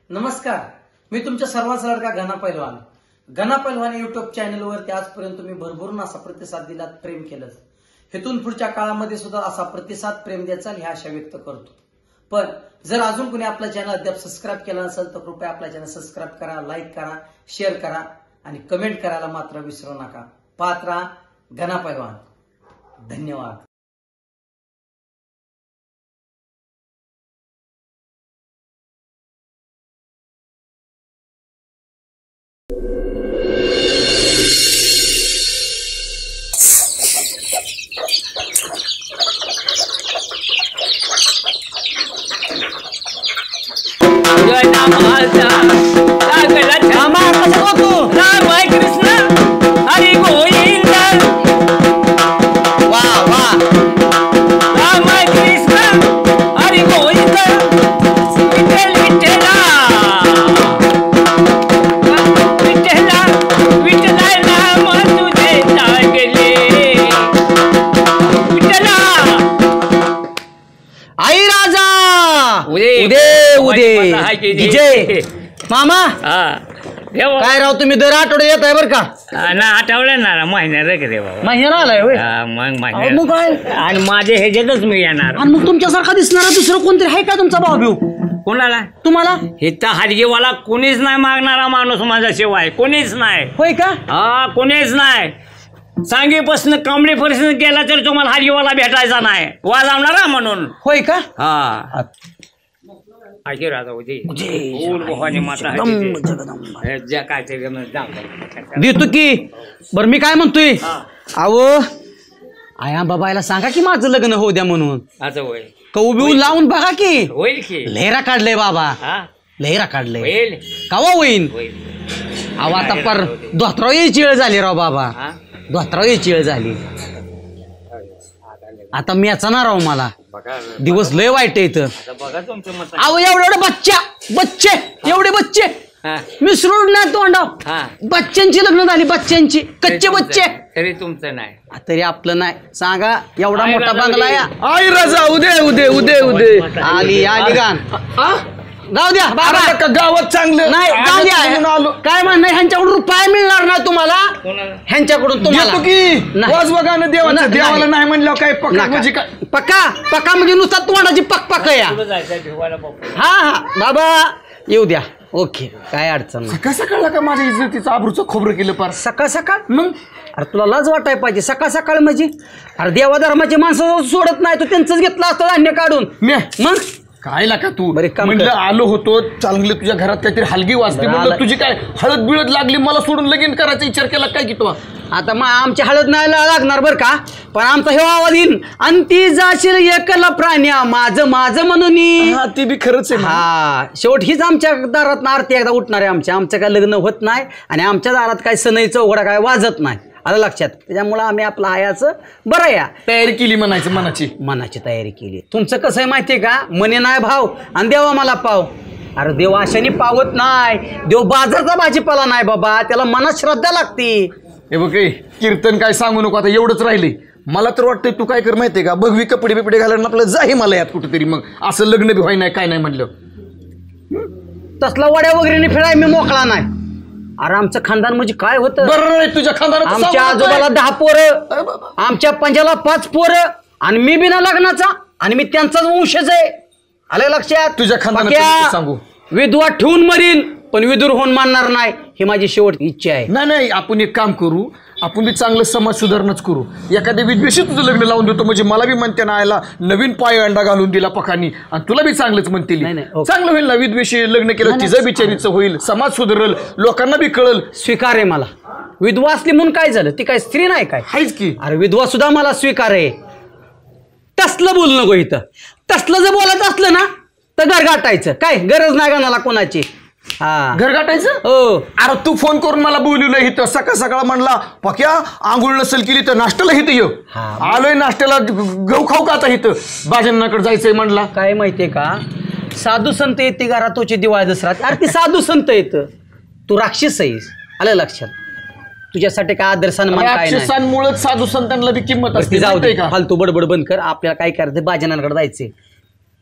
नमस्कार, मी तुमच्या सर्वांचा लाडका घना पैलवान. घना पैलवान युट्यूब चॅनलवरती आजपर्यंत तुम्ही भरभरून असा प्रतिसाद दिलात, प्रेम केलं. हेतून पुढच्या काळामध्ये सुद्धा असा प्रतिसाद प्रेम द्याचाल ही आशा व्यक्त करतो. पण जर अजून कोणी आपला चॅनल अद्याप सबस्क्राईब केला नसेल तर कृपया आपला चॅनल सबस्क्राईब करा, लाईक करा, शेअर करा आणि कमेंट करायला मात्र विसरू नका. पाहत राहा घना पैलवान. धन्यवाद. विजय मामा काय राव तुम्ही दर आठवडे येत आहे बर का? ना आठवड्या ना महिन्याला रे बाबा. महिन्याला आलाय मग महिन्या मग काय आणि माझे ह्याच्यातच मी येणार. आणि मग तुमच्यासारखा दिसणारा दुसरं कोणतरी आहे का तुमचा भाऊ बिऊ? कोणाला? तुम्हाला. इथं हलगीवाला कोणीच नाही मागणारा माणूस माझ्याशिवाय कोणीच नाही. होय का? हा कोणीच नाही. सांगीपासून कमळीपासून गेला तर तुम्हाला हलगीवाला भेटायचा नाही वाजवणारा म्हणून. होय का? हा आजी राजा देतो की. बर मी काय म्हणतोय, अहो आया बाबायला सांगा की माझं लग्न होऊ द्या म्हणून. कऊ बिऊ लावून बघा की. होईल की. लेहरा काढलंय बाबा, लेहरा काढलंय. कवा होईन? अहो आता पर धोत्राव यायची वेळ झाली राव बाबा, धोत्राव यायची वेळ झाली. आता म्याचा ना राव, मला दिवस लय वाईट आहे इथं. अहो एवढे बच्चे एवढे बच्चे मिसळून नाही तोंडाव. बच्च्यांची लग्न झाली, बच्च्यांची कच्चे बच्चे. तरी तुमचं नाही, तरी आपलं नाही. सांगा एवढा मोठा बंगला या. आई राजा उदे उदे उदे उदे आली गाण. जाऊ द्या बाबा, गावात चांगलं नाही जाऊ द्या. काय म्हणणं ह्यांच्याकडून रुपये मिळणार नाही तुम्हाला, ह्यांच्याकडून तुम्हाला गाणं देवाचं. देवाला नाही म्हणलं काय पक्का म्हणजे काय? पक्का म्हणजे नुसता तोंडाची पकपक या. हा बाबा येऊ द्या. ओके काय अडचण नाही. सकाळ सकाळला का माझ्या इज्जतीचं आबरूचं खोबरं केलं पार. सकाळ सकाळ मग अरे तुला लाज वाटाय पाहिजे. सकाळ सकाळ म्हणजे अरे देवा धर्माची माणसं सोडत नाही, तू त्यांचंच घेतलं असतं धान्य काढून. मग काय लाका तू म्हणलं आलो होतो चांगलं, तुझ्या घरात काहीतरी हलगी वाजते म्हणलं, तुझी काय हळद बिळद लागली, मला सोडून लगीन करायचा विचार केला काय की तू? आता मग आमची हळद नाही लागणार बरं का, पण आमचा हे आवाज येईन आणि ती जाशील एकला प्राण्या माझं माझं म्हणून. ती बी खरंच आहे. हा शेवट हीच आमच्या दारात आरती एकदा उठणार आहे. आमचं काय लग्न होत नाही आणि आमच्या दारात काय सनई चौघडा काय वाजत नाही, आलं लक्षात. त्याच्यामुळं आम्ही आपलं हायाचं बरं या तयारी केली म्हणायचं, मनाची तयारी केली. तुमचं कसं आहे माहितीये का, मने नाही भाव आणि देवा मला पाव. अरे देव आशाने पावत नाही, देव बाजारचा भाजीपाला नाही बाबा, त्याला मनात श्रद्धा लागते. हे बघ कीर्तन काय सांगू नको, आता एवढंच राहिले. मला तर वाटतंय तू काय कर माहितीये का, भगवी कपडे बिपडे घालून आपलं जाही मला यात कुठेतरी. मग असं लग्न बी व्हाय नाही काय नाही म्हणलं, तसला वड्या वगैरे फिराय मी मोकळा नाही. अरे आमचं खानदान म्हणजे काय होतं, बरं तुझ्या खानदानात आमच्या आजोबाला 10 पोरं, आमच्या पंजाला 5 पोरं आणि मी बिना लग्नाचा आणि मी त्यांचाच वंशज आहे. आलं लक्षात. तुझ्या खानदानात सांगू, विधवा ठेवून मरीन पण विदूर होऊन मानणार नाही, ही माझी शेवट इच्छा आहे. नाही आपण एक काम करू, आपण बी चांगलं समाज सुधारणच करू. एखाद्या विद्वेषी तुझं लग्न लावून देतो म्हणजे मला बी म्हणते ना आयला नवीन पाय अंडा घालून दिला पकानी, आणि तुला बी चांगलंच म्हणतील. चांगलं होईल ना, विद्वेषी लग्न केलं तिचं बिचारीचं होईल, समाज सुधारल, लोकांना बी कळल. स्वीकार आहे मला. विधवा असली म्हणून काय झालं, ती काय स्त्री नाही काय? हायच की. अरे विधवा सुद्धा मला स्वीकार आहे. तसलं बोल नको इथं. तसलं जर बोलायचं असलं ना तर घर गाठायचं, काय गरज नाही गाणाला कोणाची. घर गाठायचं? हो. अरे तू फोन करून मला बोलवलं इथं सकाळ सकाळ, म्हणला पक्या आंघोळ नसेल केली तर नाश्त्याला इथं ये. आलोय नाश्त्याला, गहू खाऊ का आता इथं बाजन्नाकडे जायचंय म्हणला. काय माहितीये का, साधू संत येते घरातोची दिवाळी दसरा. अरे ती साधू संत येत, तू राक्षस आहेस. आलं लक्षात. तुझ्यासाठी काय आदर सन्मान काय राक्षसांमुळेच साधू संतांना बी किंमत असते. जाऊ दे, फालतू बडबड बंद कर. आपल्याला काय करायचं, बाजनांकडे जायचंय.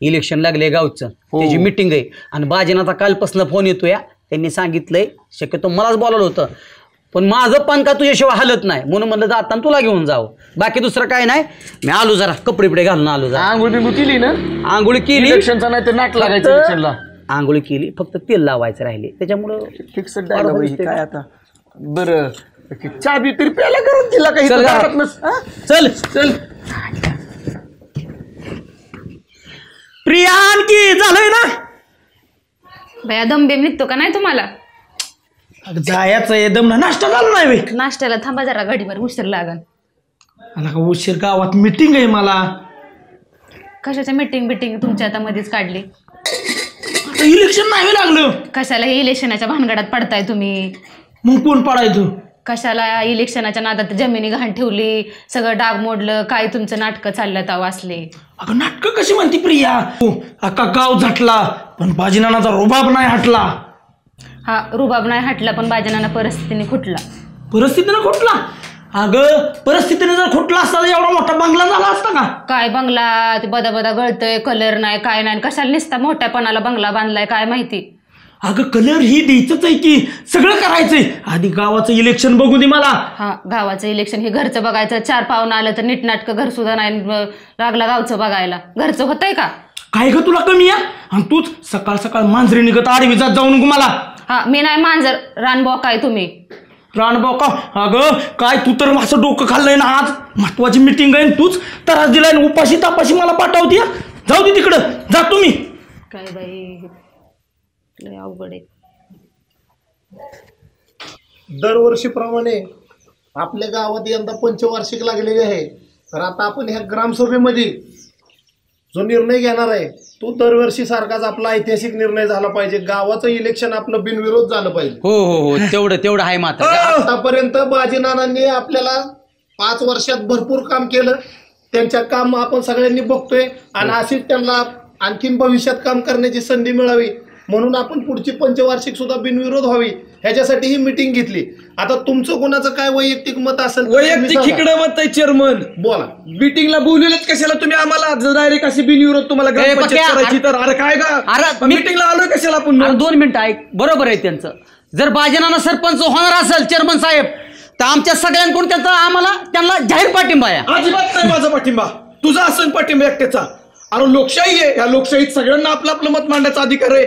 इलेक्शन लागले गावचं, त्याची मिटिंग आहे आणि बाजीनाचा कालपासून फोन येतोय. त्यांनी सांगितलंय शक्यतो मलाच बोलावलं होतं, पण माझं पान का तुझ्याशिवाय हालत नाही म्हणून म्हणलं जाताना तुला घेऊन जावं. बाकी दुसरं काय नाही. मी आलो जरा कपडे बिडे घालून आलो जरा. आंघोळ बिंघोळ केली ना? आंघोळ केली. इलेक्शनचा नाही तर नाट लागायचं इलेक्शनला. आंघोळ केली, फक्त तेल लावायचं राहिले त्याच्यामुळं फिक्स डायलॉग काय आता. बरं चहा बी तरी प्यायला करून दिला काही चल चल चल. प्रियान की झालंय ना? भया दम बेम निघतो का नाही तुम्हाला? जायचं एकदम ना. नाश्ता झाला नाही बे. नाश्त्याला थांबा जरा, घडीभर उशीर लागन. मला का उशीर, गावात मिटिंग आहे मला. कशाच्या मीटिंग बिटिंग तुमच्या आता मध्येच काढली? आता इलेक्शन नाही लागलं. कशाला हे इलेक्शनाच्या भानगडात पडताय तुम्ही? मग कोण पडायचं? कशाला इलेक्शनाच्या नादात जमिनी घाण ठेवली, सगळं डाग मोडलं, काय तुमचं नाटकं चाललं तर वाचले. अगं नाटकं कशी म्हणती प्रिया? अख्खा गाव झटला पण बाजीनानाचा रुबाब नाही हटला. हा रुबाब नाही हटला पण बाजनाना परिस्थितीने खुटला. परिस्थितीनं खुटला? अगं परिस्थितीने जर खुटला असता तर एवढा मोठा बंगला झाला असता का? काय बंगला, ते बदा बदा गळतय, कलर नाही काय नाही, कशाला निसता मोठ्यापणाला बंगला बांधलाय काय माहिती. अगं कलर ही द्यायचंच आहे की, सगळं करायचंय. आधी गावाचं इलेक्शन बघू दे मला. हा गावाचं इलेक्शन हे घरचं बघायचं. 4 पाहुणं आलं तर नीटनाटकं घर सुद्धा नाही लागला गावचं बघायला. घरचं होतंय का? काय ग तुला कमी आहे? आणि तूच सकाळ सकाळ मांजरी निघत आडवी जात जाऊ नको मला. हा मी नाही मांजर, रानबॉ काय तुम्ही? रानभाऊ का? अगं काय तू तर असं डोकं खाल्लंय ना. आज महत्वाची मिटिंग आहे तूच त्रास दिलाय, उपाशी तापाशी मला पाठवते. जाऊ दे तिकडं, जा तुम्ही. काय बाई लय अवघड आहे. दरवर्षीप्रमाणे आपल्या गावात यंदा पंचवार्षिक लागलेली आहे. तर आता आपण ह्या ग्रामसभेमध्ये जो निर्णय घेणार आहे तो दरवर्षी सारखाच आपला ऐतिहासिक निर्णय झाला पाहिजे. गावाचं इलेक्शन आपलं बिनविरोध झालं पाहिजे. हो हो हो तेवढं आहे मात्र. आतापर्यंत बाजीनानांनी आपल्याला 5 वर्षात भरपूर काम केलं. त्यांच्या काम आपण सगळ्यांनी बघतोय आणि अशीच त्यांना आणखीन भविष्यात काम करण्याची संधी मिळावी म्हणून आपण पुढची पंचवार्षिक सुद्धा बिनविरोध व्हावी ह्याच्यासाठी ही मिटिंग घेतली. आता तुमचं कोणाचं काय वैयक्तिक मत असेल? वैयक्तिक इकडं मत आहे चेअरमन. बोला. मीटिंगला बोललेलंच कशाला तुम्ही आम्हाला? डायरेक्ट अशी बिनविरोध तुम्हाला ग्रामपंचायत करायची तर अरे काय का मीटिंगला आलो कशाला आपण? 2 मिनिटं ऐक. बरोबर आहे त्यांचं. जर बाजीनाना सरपंच होणार असेल चेअरमन साहेब तर आमच्या सगळ्यांकडून त्यांना जाहीर पाठिंबा आहे. अजिबात नाही माझा पाठिंबा. तुझा असेल पाठिंबा एकट्याचा. अरे लोकशाही आहे. या लोकशाहीत सगळ्यांना आपलं आपलं मत मांडण्याचा अधिकार आहे.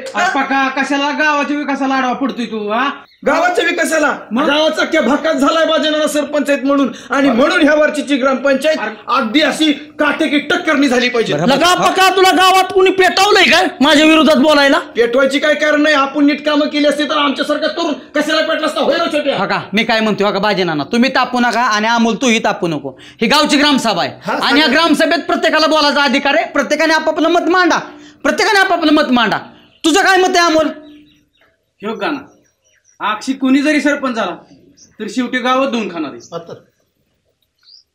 कशाला गावाच्या विकासाला आडवा पडतोय तू? हा गावाच्या विकासाला गावाचा क्या भाकात झालाय बाजीनाना सरपंच आहेत म्हणून. आणि म्हणून ह्या वर्षीची ग्रामपंचायत अगदी अशी काटेकी टक्करणी झाली पाहिजे. लगा पका तुला गावात कुणी पेटावलंय काय माझ्या विरोधात बोलायला? पेटवायची काय कारण नाही. आपण नीट कामं केली असते तर आमच्यासारखं तरुण कशाला पेटला असता? होय ना छोट्या? का मी काय म्हणतोय का बाजीनाना तुम्ही तापू नका आणि अमोल तूही तापू नको. ही गावची ग्रामसभा आहे आणि या ग्रामसभेत प्रत्येकाला बोलायचा अधिकार आहे. प्रत्येकाने आपापलं मत मांडा. तुझं काय मत आहे अमोल? ह्यो गाणं अक्षी कुणी जरी सरपंच झाला तर शेवटी गावात धुवून खाणार आहे.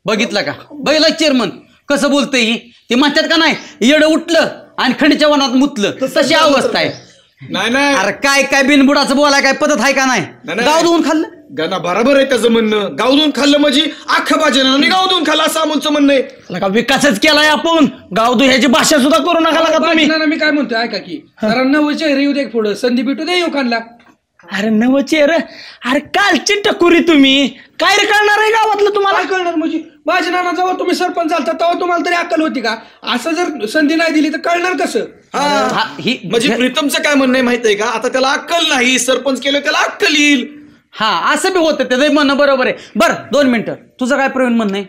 बघितलं चेअरमन कसं बोलतंय ही? ते म्हणतात का नाही येडं उठलं आणि खंडीच्या वनात मुतलं तशी अवस्था आहे. नाही अरे काय बिनबुडाचं बोलाय काय पद्धत आहे का नाही? गाव धुवून खाल्लं गाणं बरोबर आहे त्याचं म्हणणं. गाव धुवून खाल्लं म्हणजे अख्खा बाजीनानाने गाव धुवून खाल्लं असं अमोलचं म्हणणं आहे. लगा विकासच केलाय आपण. गाव ह्याची भाषा सुद्धा करू नका लगा तुम्ही. मी काय म्हणतोय ऐका की जरा नवं चेहरे येऊ दे पुढं, संधी भेटू दे युवकांना. अरे नवचेर, अरे कालची टकुरी तुम्ही काय रे कळणार आहे गावातलं तुम्हाला? काय कळणार म्हणजे? बाजीनाना जेव्हा तुम्ही सरपंच झालता तेव्हा तुम्हाला तरी अक्कल होती का? असं जर संधी नाही दिली तर कळणार कसं? म्हणजे प्रीतमचं काय म्हणणं आहे माहित आहे का? आता त्याला अक्कल नाही, सरपंच केलं त्याला अक्कल येईल. हा असं बी होतं त्याचं म्हणणं बरोबर आहे. बरं 2 मिनिटं तुझं काय प्रवीण म्हणणं आहे?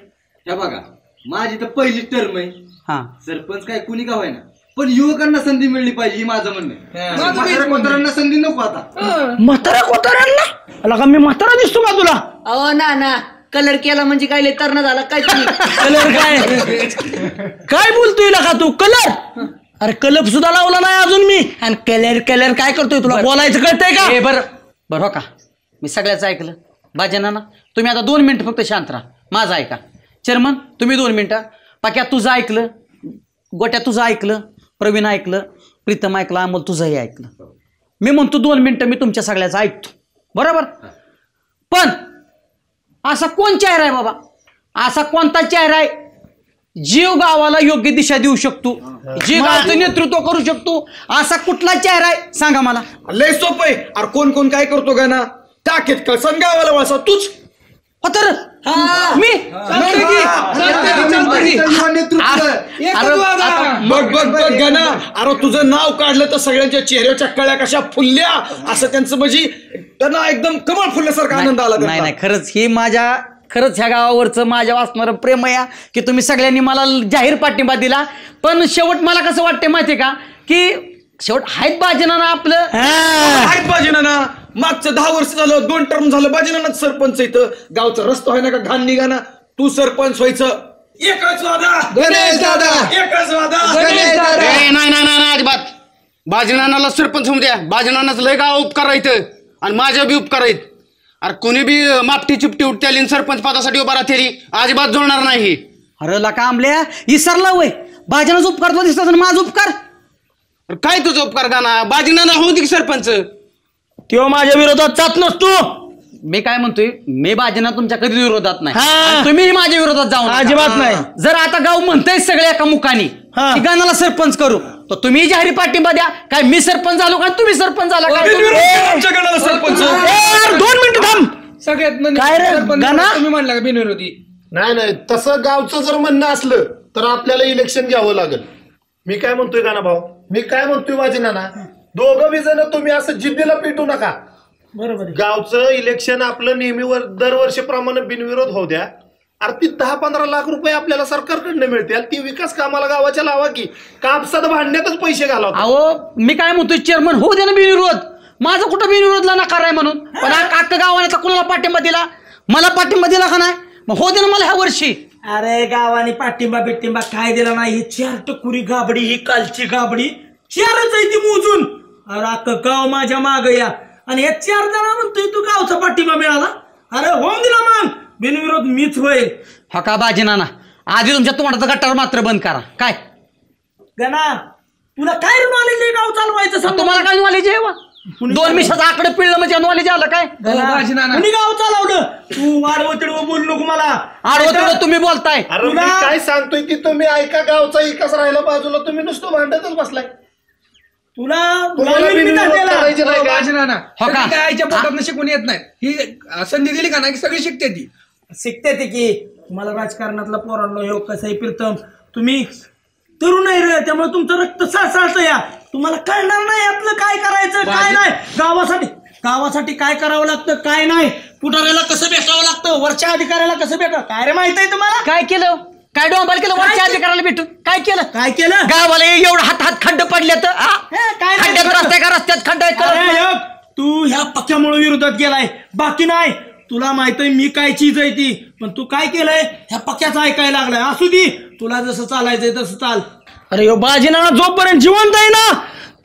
हे बघा माझी तर पहिली टर्म आहे. हा सरपंच काय कुणी का होईना पण युवकांना संधी मिळली पाहिजे ही माझं म्हणणं आहे. म्हाताऱ्यांना संधी नको आता. म्हातारा कोताऱ्यांना लगा मी म्हातारा दिसतो का तुला? अहो ना कलर केला म्हणजे काय लय तरणा झाला काय तुम्ही? कलर काय बोलतोय लगा तू? कलर? अरे कलर सुद्धा लावला नाही अजून मी. आणि कलर काय करतोय? तुला बोलायचं कळतंय का? बरं हो का मी सगळ्याच ऐकलं. बाजीनाना तुम्ही आता 2 मिनिटं फक्त शांत राहा. माझं ऐका. चेअरमन तुम्ही 2 मिनिटं. पाक्या तुझं ऐकलं, गोट्या तुझं ऐकलं, प्रवीण ऐकलं, प्रीतम ऐकलं, अमोल तुझंही ऐकलं. मी म्हणतो 2 मिनिटं मी तुमच्या सगळ्याचं ऐकतो. बरोबर? पण असा कोण चेहरा आहे बाबा? असा कोणता चेहरा आहे जीव गावाला योग्य दिशा देऊ शकतो, जे गावचं नेतृत्व करू शकतो असा कुठला चेहरा आहे सांगा मला. लय सोपं आहे. अरे कोण कोण काय करतो का ना, टाकेत कळसन गावाला वळसा तूच. तर मी बघ बघ बघ गाना, अरे तुझं नाव काढलं तर सगळ्यांच्या चेहऱ्याच्या कळ्या कशा फुलल्या असं त्यांचं म्हणजे त्यांना एकदम कमळ फुलल्यासारखा आनंद आला. नाही नाही, खरंच ही खरंच ह्या गावावरचं माझ्या वाचणारं प्रेम आहे की तुम्ही सगळ्यांनी मला जाहीर पाठिंबा दिला. पण शेवट मला कसं वाटतंय माहितीये का की शेवट आहेत बाजीनाना आपलं, आहेत बाजीनाना. मागचं 10 वर्ष झालं, 2 टर्म झालं बाजीनानाच सरपंच इथं. गावचा रस्ता आहे ना का घाण निघाना, तू सरपंच व्हायचं. एकच वादा गणेश दादा, एकच वादा गणेश दादा. नाही नाही नाही अजिबात. बाजीनानाला सरपंच होऊन द्या. बाजीनानाच लय गाव उपकार आहेत आणि माझ्या बी उपकार आहेत. अरे कोणी बी मापटी चिपटी उठत्याली सरपंच पदासाठी उभा राहतेली, अजिबात जोडणार नाही. अरे लका आंबल्या विसरला वय, बाजीनाचा उपकार तो दिसतात माझा उपकार. काय तुझं उपकार गाना, बाजीनाना होऊ दे सरपंच. तो माझ्या विरोधात जात नसतो. मी काय म्हणतोय, मी बाजीना तुमच्या कधी विरोधात नाही, तुम्ही माझ्या विरोधात जाऊ अजिबात नाही. जर आता गाव म्हणताय सगळ्या एका मुखाने गाण्याला सरपंच करू तर तुम्ही जाहीर पाठिंबा द्या. काय मी सरपंच झालो का तुम्ही सरपंच झाला काय? 2 मिनिटं थांब. सगळ्यात काय रे, गाणं? तुम्ही म्हणला का बिनविरोधी? नाही नाही, तसं गावचं जर म्हणणं असलं तर आपल्याला इलेक्शन घ्यावं लागेल. मी काय म्हणतोय गाना भाऊ, मी काय म्हणतोय माझे नाना, दोघं बी जण तुम्ही असं जिद्दीला पिटू नका. बरोबर. गावचं इलेक्शन आपलं नेहमीवर दरवर्षीप्रमाणे बिनविरोध होऊ द्या. अरे ती 10-15 लाख रुपये आपल्याला सरकारकडनं मिळतील, ती विकास कामाला गावाच्या लावा की कापसात भांडण्यातच पैसे घालावा. अहो मी काय म्हणतोय चेअरमन, होऊ दे ना बिनविरोध. माझं कुठं बिनविरोधला नकार आहे म्हणून. पण अख्खा गावाने कुणाला पाठिंबा दिला, मला पाठिंबा दिला का नाही, मग हो दे ना मला ह्या वर्षी. अरे गावाने पाठिंबा बिट्टिंबा काय दिला नाही. ही 4 टकुरी गाबडी, ही कालची गाबडी 4च आहे ती मोजून. अरे अख्खं गाव माझ्या माग या आणि हे 4 जण म्हणतोय तू गावचा पाठिंबा मिळाला. अरे होऊन दिला मग बिनविरोध मीच होईल. हा का बाजीनाना, आधी तुमच्या तोंडाचा गट्टार मात्र बंद करा. काय गणा तुला काय नॉलेज आहे गाव चालवायचं? तुम्हाला काय नॉलेज आहे? 2 मिशाचं आकडे पिळलं म्हणजे नॉलेज आलं काय? कुणी गाव चालवलं? तू वाढवं तिडवं बोलू नको मला. आडवं तुम्ही बोलताय. अरे मी काय सांगतोय ती तुम्ही ऐका, गावचा विकास राहिला बाजूला, तुम्ही नुसतं भांडतच बसलाय. तुला आईच्या पोटात शिकून येत नाही. ही संधी दिली का नाही सगळी शिकते ती. शिकते ती की तुम्हाला राजकारणातला पोरांनो हे कसं आहे प्रीतम, तुम्ही तरुण आहे रे, त्यामुळे तुमचं रक्त साळसाळतं या. तुम्हाला कळणार नाही यातलं काय करायचं काय नाही. गावासाठी काय करावं लागतं काय नाही, पुढाऱ्याला कसं भेटावं लागतं, वरच्या अधिकाऱ्याला कसं भेटावं काय रे माहित आहे तुम्हाला? काय केलं, काय डोंबाल केलं वरच्या अधिकाऱ्याला भेटून? काय केलं गावाला एवढं हात खड्ड पडले तर काय रस्त्यात खड्ड आहेत. तू ह्या पक्षामुळे विरोधात गेलाय, बाकी नाही. तुला माहित आहे मी काय चीज आहे ती, पण तू काय केलंय ह्या पक्षाचं ऐकायला लागलाय. असू दे, तुला जसं चालायचंय तसं चाल. अरे बाजीनाना जोपर्यंत जिवंत आहे ना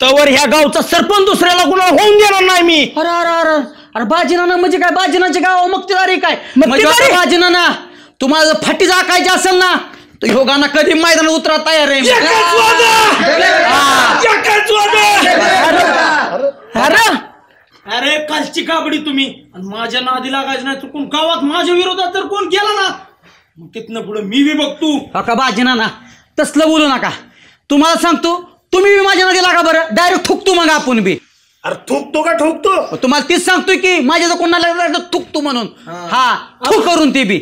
तवर ह्या गावचा सरपंच दुसऱ्याला कुणाला होऊन देणार नाही मी. अरे अरे अरे अरे बाजीनाना म्हणजे काय? बाजीनाचे गाव मक्तेदारी काय? बाजीनाना तुम्हाला फाटी जाकायची असेल ना तर ह्यो गाणं कधी मैदानात उतरा तयार आहे. अरे कालची काबडी तुम्ही आणि माझ्या नादी लागायचं नाही. चुकून गावात माझ्या विरोधात जर कोण गेला ना मग तिथनं पुढे मी बी बघतो. का बाजीनाना तसलं बोलू नका. तुम्हाला सांगतो तुम्ही बी माझ्या नादी लागा बरं, डायरेक्ट ठुकतो मग आपण बी. अरे थुकतो का ठोकतो? तुम्हाला तीच सांगतोय की माझ्या जर कोणाला थुकतो म्हणून. हा ठुक करून ते बी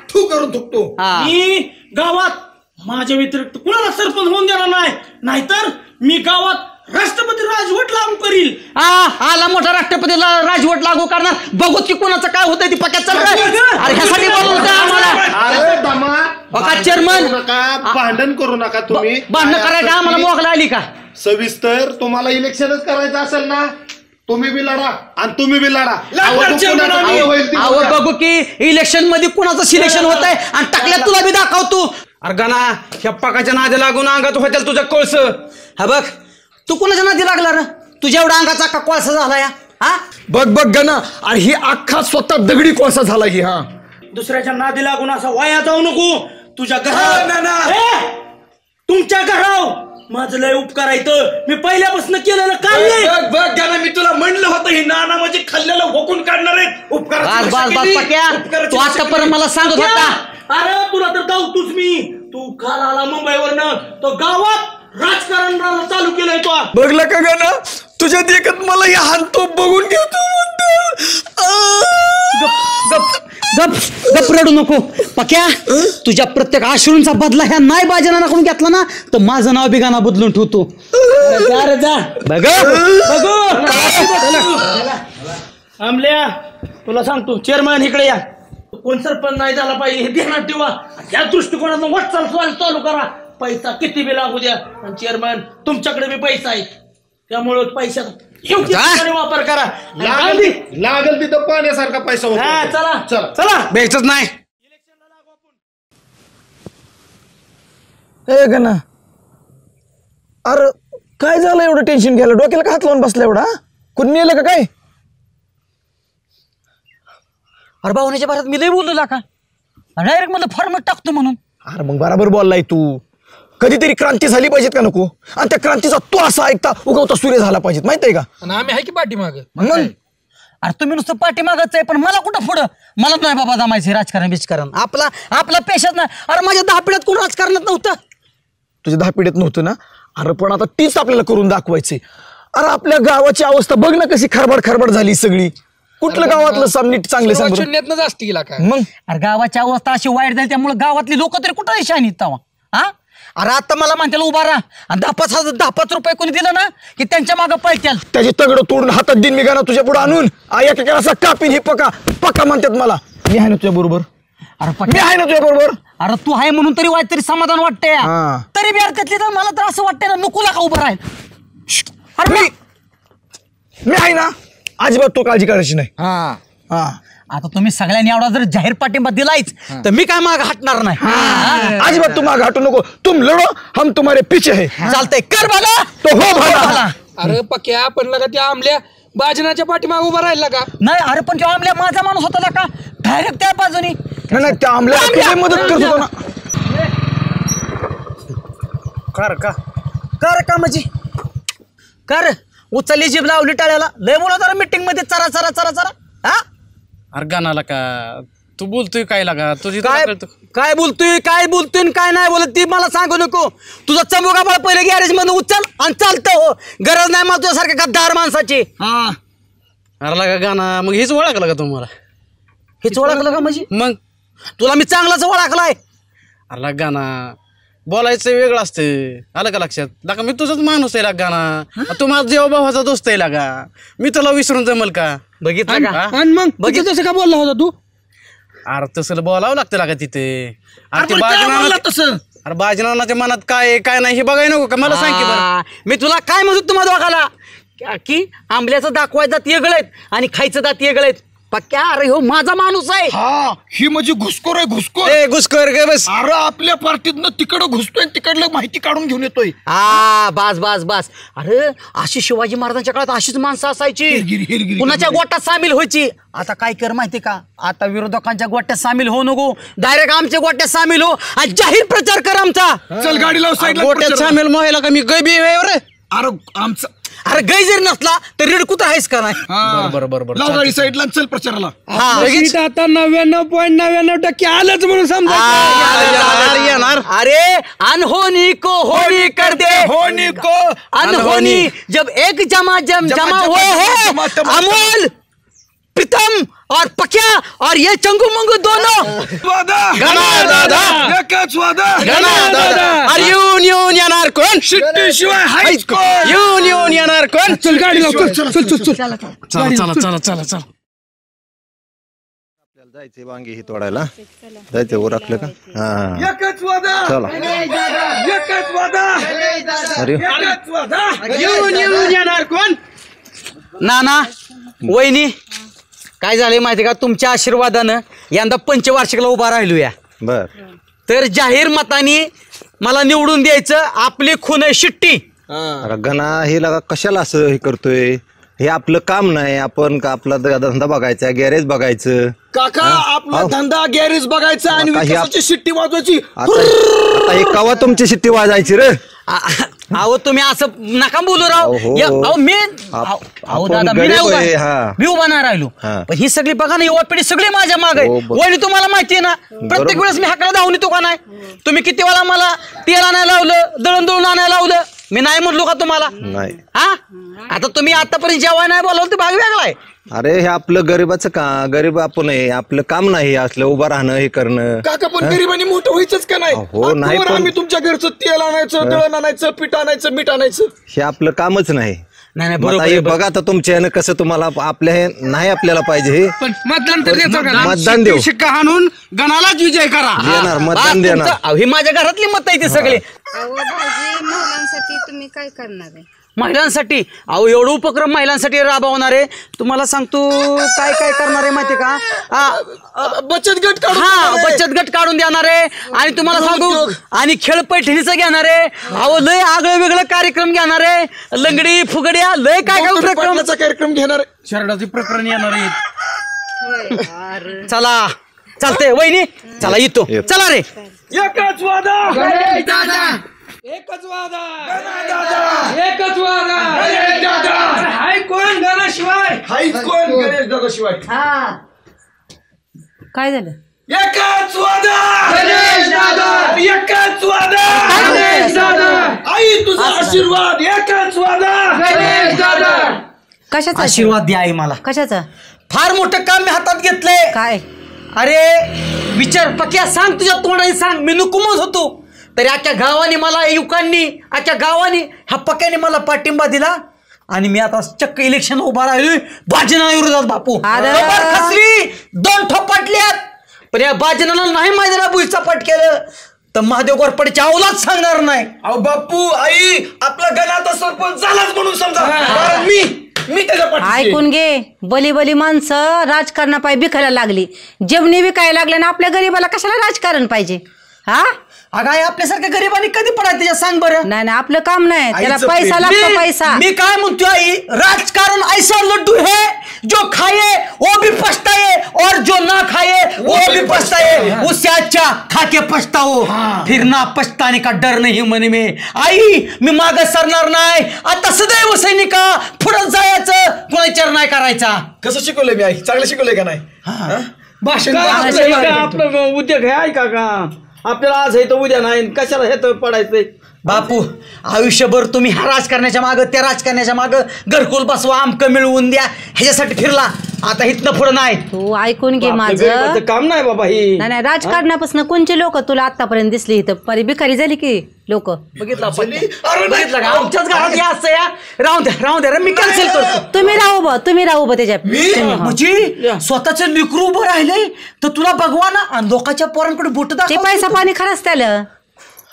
थू करून थुकतो. मी गावात माझ्या व्यतिरिक्त कुणाला सरपंच होऊन देणार नाही, नाहीतर मी गावात राष्ट्रपती राजवट लागू करील. आला मोठा राष्ट्रपती राजवट लागू करणार. बघू की कोणाचं काय होतंय ती पक्यात चालू. अरे ह्यासाठी बोलवलं आम्हाला चेअरमन. भांडण करू नका तुम्ही. भांडण करायचं आम्हाला मोकळा आली का? सविस्तर तुम्हाला इलेक्शनच करायचं असेल ना तुम्ही बी लढा आणि तुम्ही बी लढा. बघू की इलेक्शन मध्ये कुणाचं सिलेक्शन होत आहे आणि टाकल्यात तुला बी दाखवतो. अरे गाना ह्या पकाच्या नादी लागून अंगात होत्याल तुझं कोळस. हा बघ तू कुणाच्या नादी लागला रे? तुझ्या एवढा अंगाचा अख्खा कोळसा झाला या. हा बघ बघ गाना, अरे ही अख्खा स्वतः दगडी कोळसा झाला की. हा दुसऱ्याच्या नादी लागून असा वाया जाऊ नको. तुझ्या घरावर तुमच्या घरावर माझं लय उपकार आहे. मी पहिल्यापासून केलेलं काम नाही. बघ गाना, मी तुला म्हणलं होतं ही नाना म्हणजे खाल्ल्याला होकून काढणार आहे उपकार. तू आतापर्यंत मला सांगत होता अरे तुला तर धावतोच मी. तू काल आला मुंबईवरनं तो गावात राजकारण चालू केलंय तो. बघला का गाना तुझ्या देखत मला या हानतो बघून घेतो गप रडू नको पक्या. तुझ्या प्रत्येक आश्रूंचा बदला ह्या नाही बाजनाकडून घेतला ना तर माझं नाव बिगाना बदलून ठेवतो. आमल्या तुला सांगतो चेअरमॅन इकडे या. कोण सरपंच नाही झाला पाहिजे हे ध्यानात ठेवा. या दृष्टिकोनातून वाटचाल चालू करा. पैसा किती बी लागू द्या. आणि चेअरमॅन तुमच्याकडे बी पैसा आहे त्यामुळे पैशाचा योग्य प्रकारे वापर करा. लागल तिथं पाण्यासारखा पैसा होतो. चला चला चला बेचच नाही. ए गणा अरे काय झालं एवढं टेन्शन घ्यायला डोक्याला का हात लावून बसला एवढा कोणी नेलं का काय अरे भावनेच्या भारत मी लय बोललो का डायरेक्ट मला फॉर्मेट टाकतो म्हणून अरे मग बराबर बोललाय तू कधीतरी क्रांती झाली पाहिजेत का नको आणि त्या क्रांतीचा तो असा ऐकता उगवता सूर्य झाला पाहिजेत माहित आहे का आम्ही आहे की पाठीमाग मग अरे तुम्ही नुसतं पाठीमागच आहे पण मला कुठं पुढं मला नाही बाबा जमायचं राजकारण बिजकारण आपला पेशाच नाही. अरे माझ्या 10 पिढ्यात कोण राजकारणात नव्हतं. तुझ्या 10 पिढ्यात नव्हतं ना अरे पण आता तीच आपल्याला करून दाखवायचे. अरे आपल्या गावाची अवस्था बघ ना कशी खरबड झाली सगळी. कुठलं गावातलं सामनीट चांगले सांग असते काय मग अरे गावाची अवस्था अशी वाईट झाली त्यामुळे गावातली लोक तरी कुठं शानी तवा हा. अरे आता मला म्हणतील उभा राहा आणि 10-5 रुपये कोणी दिलं ना की त्यांच्या मागं पळत्याल. त्याची तगड तोडून हातात दिन मी गाणं तुझ्या पुढे आणून एकेकाला असा कापीन हे पक्का म्हणतात मला. मी आहे ना तुझ्या बरोबर. अरे मी आहे ना तुझ्या बरोबर. अरे तू आहे म्हणून तरी वाईट तरी समाधान वाटतंय तरी बी त्यातली तर मला तर असं वाटतंय ना नकोला का उभं राहील. अरे मी आहे ना अजिबात तो काळजी करायची नाही. हा आता तुम्ही सगळ्यांनी एवढा जर जाहीर पाठिंबा दिलायच तर मी काय माग हटणार नाही. अजिबात तू माग हटू नको. तुम लढो हम तुम्हारे पीछे है. चालतंय कर भला तो हो भला. अरे पक्या पण लगा त्या आमल्या बाजनाच्या पाठीमाग उभा राहिला का नाही. अरे पण तेव्हा आमल्या माझा माणूस होता का डायरेक्ट त्या बाजूनी नाही त्या आमल्या मदत करत होतो ना. कर का म्हणजे कर उचलली जीभ लावली टाळ्याला लय बोला जरा मीटिंग मध्ये चरा हा. अरे गाणाला का तू बोलतोय काय लागा तुझी काय बोलतोय काय नाही बोलत ती मला सांगू नको. तुझा चमोगा मला पहिले गॅरेज मध्ये उचल आणि चालतं हो. गरज नाही मला तुझ्यासारख्या गद्दार माणसाची. अरे लागा गाणं मग हेच ओळखलं का तुम्हाला हेच ओळखलं का म्हणजे मग तुला मी चांगलाच ओळखलाय. अरे लाग गाणं बोलायचं वेगळं असतं आलं का लक्षात लागा मी तुझाच माणूस आहे लाग गाणं तू माझा जेव्हा भावाचा दोस्त आहे लागा मी तुला विसरून जमल का बघितलं का आणि मग बघितलं तसं का बोलला होता तू अरे तसं बोलावं लागतं लागा तिथे. अरे बाजनाच्या मनात काय आहे काय नाही हे बघाय नको का मला सांग की बरं. मी तुला काय म्हणतो तुम्हाला दोघाला की आंबल्याचं दाखवायचं दात वेगळं आहेत आणि खायचं दात वेगळं आहेत. पक्या अरे हो माझा माणूस आहे. ही म्हणजे घुसखोर आहे घुसखोर. घुसखोर गे बस. अरे आपल्या पार्टीतनं तिकडं घुसतोय तिकडलं माहिती काढून घेऊन येतोय. बास अरे अशी शिवाजी महाराजांच्या काळात अशीच माणसं असायची कुणाच्या गोट्यात सामील व्हायची. आता काय कर माहिती का आता विरोधकांच्या गोट्यात सामील हो नको डायरेक्ट आमच्या गोट्यात सामील हो आणि जाहीर प्रचार कर आमचा. चल गाडी लाव साईडला. गोट्यात सामील मोहायला का मी गैबी रे. अरे आमचं अरे गै जरी नसला तर रेडकुत्र आहेस का नाही. बरोबर लाव गाडी साईडला चल प्रचाराला. आता 99.99% आलंच म्हणून समजा. अरे अनहोनी को होनी कर दे होनी को अनहोनी जब एक जमा हुए हैं अमोल प्रीतम और पक्या और ये चंगू मंगू दोनों और यूनियन आर कौन शिवाय हाईच को यूनियन आर कौन. चल गाडी लाव चल चला जायचंय वांगी ही तोडायला जायचंय वर आपलं का चला अरे यूनियन आर कौन. नाना वहिनी काय झालंय माहिती का तुमच्या आशीर्वादानं यंदा पंचवार्षिकला उभा राहिलो या बर तर जाहीर मताने मला निवडून द्यायचं. आपली खून आहे शिट्टी. गणा हे लगा कशाला असं हे करतोय हे आपलं काम नाही. आपण का आपला धंदा बघायचा गॅरेज बघायचं काका आपला धंदा गॅरेज बघायचा आणि विकासाची शिट्टी वाजवायची. आता हे कवा तुमची शिट्टी वाजायची रे अहो तुम्ही असं नका बोलू राव अहो. अहो मी आपण अहो दादा मी गरीब नाही आहे, उभा हा. मी उभा नाही राहिलो हा. पण ही सगळी बघा ना युवा पिढी सगळी माझ्या माग आहे हो, वहिनी तुम्हाला माहितीये ना प्रत्येक वेळेस मी हाकला धावून येतो का नाही तुम्ही किती वेळा मला तेल आणायला लावलं दळण आणायला लावलं मी नाही म्हणलो का तुम्हाला नाही हा आता तुम्ही आतापर्यंत जेव्हा नाही बोलावलं ते भाग वेगळा आहे अरे हे आपलं गरीबाचं का गरीब आपण आहे आपलं काम नाही असलं उभं राहणं हे करणं काका पण गरिबांनी मोठं व्हायचंच का नाही हो, नाही आत्तावर पण- आम्ही तुमच्या घरचं तेल आणायचं दळण आणायचं पीठ आणायचं मीठ आणायचं हे आपलं कामच नाही नाही नाही मग बरोबर आता हे आहे, बघा आता तुमच्या ह्यानं कसं तुम्हाला आपल्या हे नाही आपल्याला पाहिजे हे पण मतदान तर देतो का मतदान देऊ शिक्का हाणून गणालाच विजय करा देणार हा, मतदान देणार तुमचं- अहो, ही माझ्या घरातली मत आहे ती सगळी महिलांसाठी तुम्ही काय करणार आहे? महिलांसाठी अहो एवढं उपक्रम महिलांसाठी राबवणार आहे तुम्हाला सांगतो काय काय करणार आहे माहितीये का बचत गट काढून हा देणार आहे. बचत गट काढून देणार आहे आणि तुम्हाला सांगू आणि खेळ पैठणीचं घेणार आहे अहो लय आगळं वेगळं कार्यक्रम घेणार आहे लंगडी फुगड्या लय काय काय डॉक्टर उपक्रम पाटलाचा कार्यक्रम घेणार आहे. शरणाची प्रकरण येणार आहे चला चालतंय वहिनी चला येतो चला रे एकच वादा गणेश दादा एकच वादा गणेश दादा एकच वादा गणेश दादा हाय कोण गणाशिवाय हाईच कोण गणेश दादा शिवाय काय झालं एकच वादा गणेश दादा एकच वादा गणेश दादा आई तुझा आशीर्वाद एकच वादा गणेश दादा कशाचा आशीर्वाद द्या आई मला कशाचा फार मोठं काम मी हातात घेतलंय काय अरे विचार पक्या सांग तुझ्या तोंडाने सांग मी नुकुमच होतो तरी अख्ख्या गावाने मला युवकांनी अख्ख्या गावाने ह्या पक्याने मला पाठिंबा दिला आणि मी आता चक्क इलेक्शन उभा राहिलोय बाजीना विरोधात बापू खबर खचली 2 ठोपाटल्यात पण या बाजीनाला नाही माझ्या बुईचा पाठ केलं तर महादेव गोरपडेची अवलाद सांगणार नाही अहो बापू आई आपला गणाचा सरपंच झालाच म्हणून समजा कारण मी त्याच्या पाठीशी ऐकून घे बली बली माणसं राजकारणापायी बिखायला लागली जेवणी विकायला लागले ना आपल्या गरीबाला कशाला राजकारण पाहिजे हा अगं आई आपल्यासारख्या गरीबांनी कधी पडायचं त्याच्या सांग बरं नाही नाही आपलं काम नाही त्याला पैसा लागतो पैसा मी काय म्हणतोय आई राजकारण ऐसा लड्डू है जो खाए वो भी पछताए और जो ना खाए वो भी पछताए उससे अच्छा खा के पछताओ फिर ना पछताने का डर नहीं मन में आई मी मागे सरणार नाही आता सदैव सैनिका पुढे जायचं कुणा विचार नाही करायचा कसं शिकवलंय मी आई चांगलं शिकवलंय का नाही भाषण आपलं उद्योग आहे ऐका का आपल्याला आज हे तर उद्या नाही कशाला हे तर पडायचंय बापू आयुष्यभर तुम्ही ह्या राजकारण्याच्या मागं त्या राजकारण्याच्या मागं घरकुल बसवा आमकं मिळवून द्या ह्याच्यासाठी फिरला आता इथनं पुढं नाही तू ऐकून घे आपलं माझं गरीबाचं काम नाही बाबा ही नाही नाही राजकारणापासून कोणचे लोक तुला आतापर्यंत दिसली इथं परी भिकारी झाली की लोक बघितलं का आमच्याच घरात या असं या राहून द्या रे मी कॅन्सल करतो तुम्ही राहू बा त्याच्या म्हणजे स्वतःचं लेकरू उभं राहिलंय तर तुला बघवा ना आणि लोकांच्या पोरांकडे बोट ते दाखव पैसा पाणी खरंच त्याला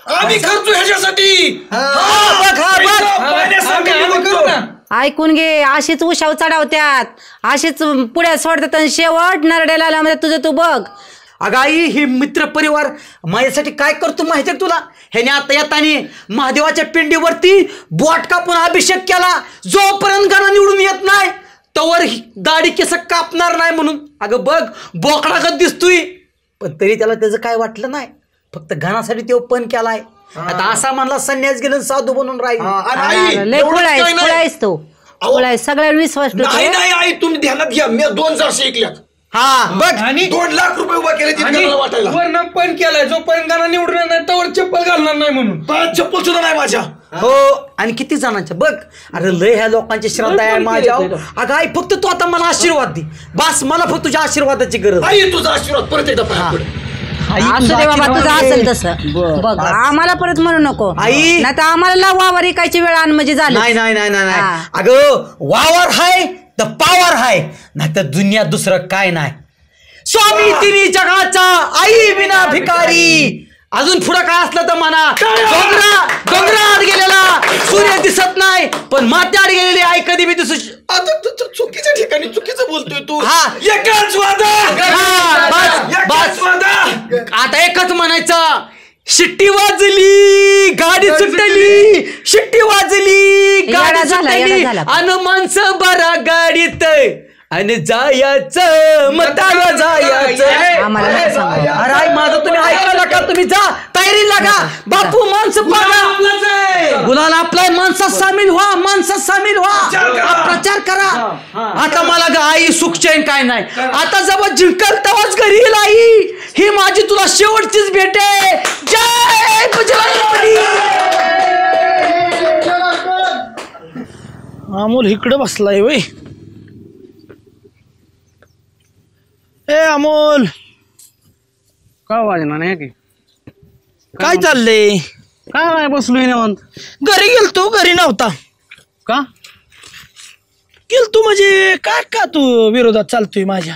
आम्ही करतो ह्याच्यासाठी ऐकून घे अशीच उशाव चढावत्यात अशीच पुढे सोडतात आणि शेवट नरड्याला आला म्हणजे तुझं तू बघ अगं आई हे मित्र परिवार माझ्यासाठी काय करतो माहितीये का तुला ह्याने आता येतानी महादेवाच्या पिंडीवरती बोट कापून अभिषेक केला जोपर्यंत गाणं निवडून येत नाही तोवर दाढी केस कापणार नाही म्हणून अगं बघ बोकडागत दिसतोय पण तरी त्याला त्याचं काय वाटलं नाही फक्त घाण्यासाठी तो पण केलाय आता असा म्हणला संन्यास गेलं साधू बनून राहील लय खुळायस तो खुळायस सगळ्या विश्वास नाही नाही आई तुम्ही ध्यानात घ्या मी 2000 ऐकल्यात हा बघ आणि 2 लाख रुपये उभा केले तिथे वाटायला वर्ण पण केलाय जो पण गाणं निवडून नाही तोवर चप्पल घालणार नाही म्हणून 5 चप्पल सुद्धा नाही माझ्या हो आणि किती जणांच्या बघ अरे लय ह्या लोकांची श्रद्धा आहे माझ्या अगं आई फक्त तू आता मला आशीर्वाद दे बस मला फक्त तुझ्या आशीर्वादाची गरज आई तुझा आशीर्वाद परत एकदा पाया पड असू दे बाबा तुझं असेल तसं बघ आम्हाला परत म्हणू नको आई नाही तर आम्हाला वावर इकायची वेळ आण म्हणजे झालं नाही अगं वावर हाय तर पावर हाय नाही तर दुनिया दुसरं काय नाही स्वामी तिन्ही जगाचा आई विना भिकारी अजून पुढं काय असलं तर म्हणा डोंगरात गेलेला सूर्य दिसत नाही पण मात्यात गेलेली आई कधी बी दिसू आता चुकीच्या ठिकाणी चुकीचं बोलतोय तू हा एकच वादा आता एकच म्हणायचं शिट्टी वाजली गाडी सुटली शिट्टी वाजली गाडी सुटली अन माणसं बरा गाडीत आणि जायचं मताला जायचं. आम्हाला नका सांगू. अरे आई माझं तुम्ही ऐकायला का? तुम्ही जा तयारी लागा. बापू माणसं पाडा. गुलाल आपला माणसात सामील व्हा. माणसात सामील व्हा. प्रचार करा. आता मला ग आई सुख चैन काय नाही. आता जेव्हा जिंकल तेव्हाच घरी येईल आई. ही माझी तुला शेवटचीच भेट आहे. जय बजरंगबली. अमोल इकडे बसलाय वय. ए अमोल का वाजना नाही की काय चाललंय? काय नाही बसलोय निवांत. घरी गेलतो, घरी नव्हता का? गेलतो म्हणजे काय का तू विरोधात चालतोय माझ्या?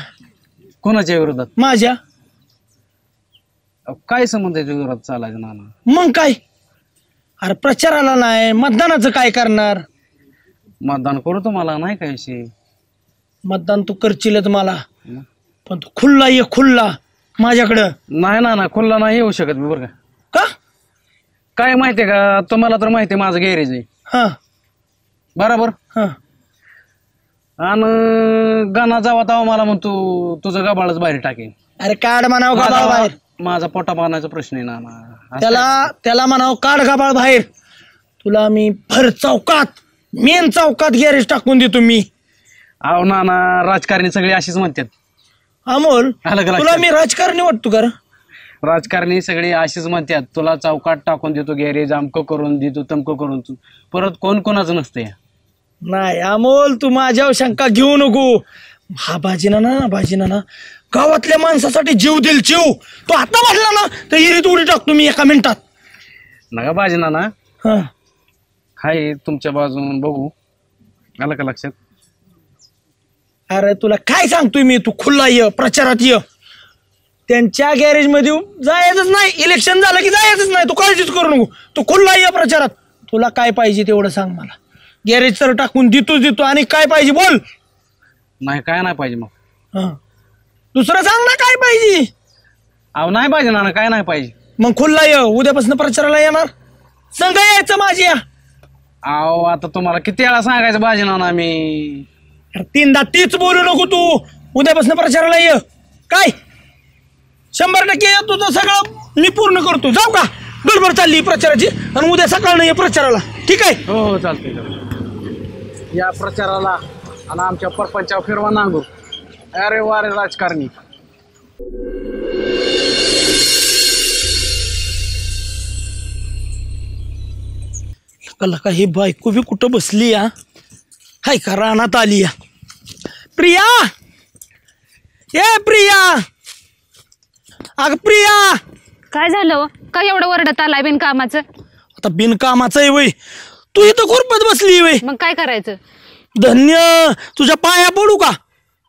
कोणाच्या विरोधात? माझ्या. काय संबंध आहे विरोधात चालायचं नाना? मग काय? अरे प्रचाराला नाही, मतदानाचं काय करणार? मतदान करू तुम्हाला नाही काय विषय. मतदान तू करशीलच मला, पण तू खुल्ला ये खुल्ला माझ्याकडं. नाही ना खुल्ला नाही येऊ शकत मी बरं का? काय माहितीये का तुम्हाला? तर माहितीये माझं गॅरेज आहे. हा बरोबर. हा आणि गाणा जावा तेव्हा मला म्हणतो तुझं गबाळच बाहेर टाकेल. अरे काढ म्हणाव गाबाळ बाहेर. माझा पोटा पाण्याचा प्रश्न आहे ना. त्याला म्हणाव काढ गाबाळ बाहेर. तुला मी भर चौकात, मेन चौकात गॅरेज टाकून देतो मी. अहो नाना राजकारणी सगळे अशीच म्हणतात. अमोल तुला मी राजकारणी वाटतो का? राजकारणी सगळे अशीच म्हणतात तुला चौकात टाकून देतो गॅरेज, अमकं करून देतो तमकं करून. परत कोण कोणाचं नसतंय. नाही अमोल तू माझ्यावर शंका घेऊ नको. हा भाजीना गावातल्या माणसासाठी जीव देईल जीव. तो आता वाटला ना तर हिरीत उडी टाकतो मी एका मिनिटात. नका बाजी ना हा हाय तुमच्या बाजून बघू. आलं का लक्षात? अरे तुला काय सांगतोय मी, तू खुल्ला ये प्रचारात ये. त्यांच्या गॅरेज मध्ये जायचंच नाही. इलेक्शन झालं की जायचंच नाही. तू काळजीच करू नको. तू खुल्ला ये प्रचारात. तुला काय पाहिजे तेवढं सांग मला. गॅरेज तर टाकून देतो. आणि काय पाहिजे बोल. नाही काय नाही पाहिजे मग. हा दुसरं सांग ना काय पाहिजे. अहो नाही पाहिजे ना काय नाही पाहिजे. मग खुल्ला ये. उद्यापासून प्रचाराला येणार. संघ यायचं माझी. अहो आता तुम्हाला किती वेळा सांगायचं बाजी ना मी. तीनदा तीच बोलू नको तू. उद्यापासून प्रचाराला ये. काय 100% ये. तुझं सगळं मी पूर्ण करतो. जाऊ का? गडबड चालली प्रचाराची आणि उद्या सकाळ ये प्रचाराला. ठीक आहे? हो चालतंय. या प्रचाराला आणि आमच्या परपंचावर फिरवा नांगू. अरे वारे राजकारणी. लका ही बायको बी कुठं बसली या? हाय का रानात आली या? प्रिया, ए प्रिया, अग प्रिया. काय झालं? काय एवढं वरडत आलाय बिनकामाचं? आता बिनकामाचं आहे वय. तू इथं खुरपत बसली वय. मग काय करायचं? धन्य तुझ्या पाया पडू का?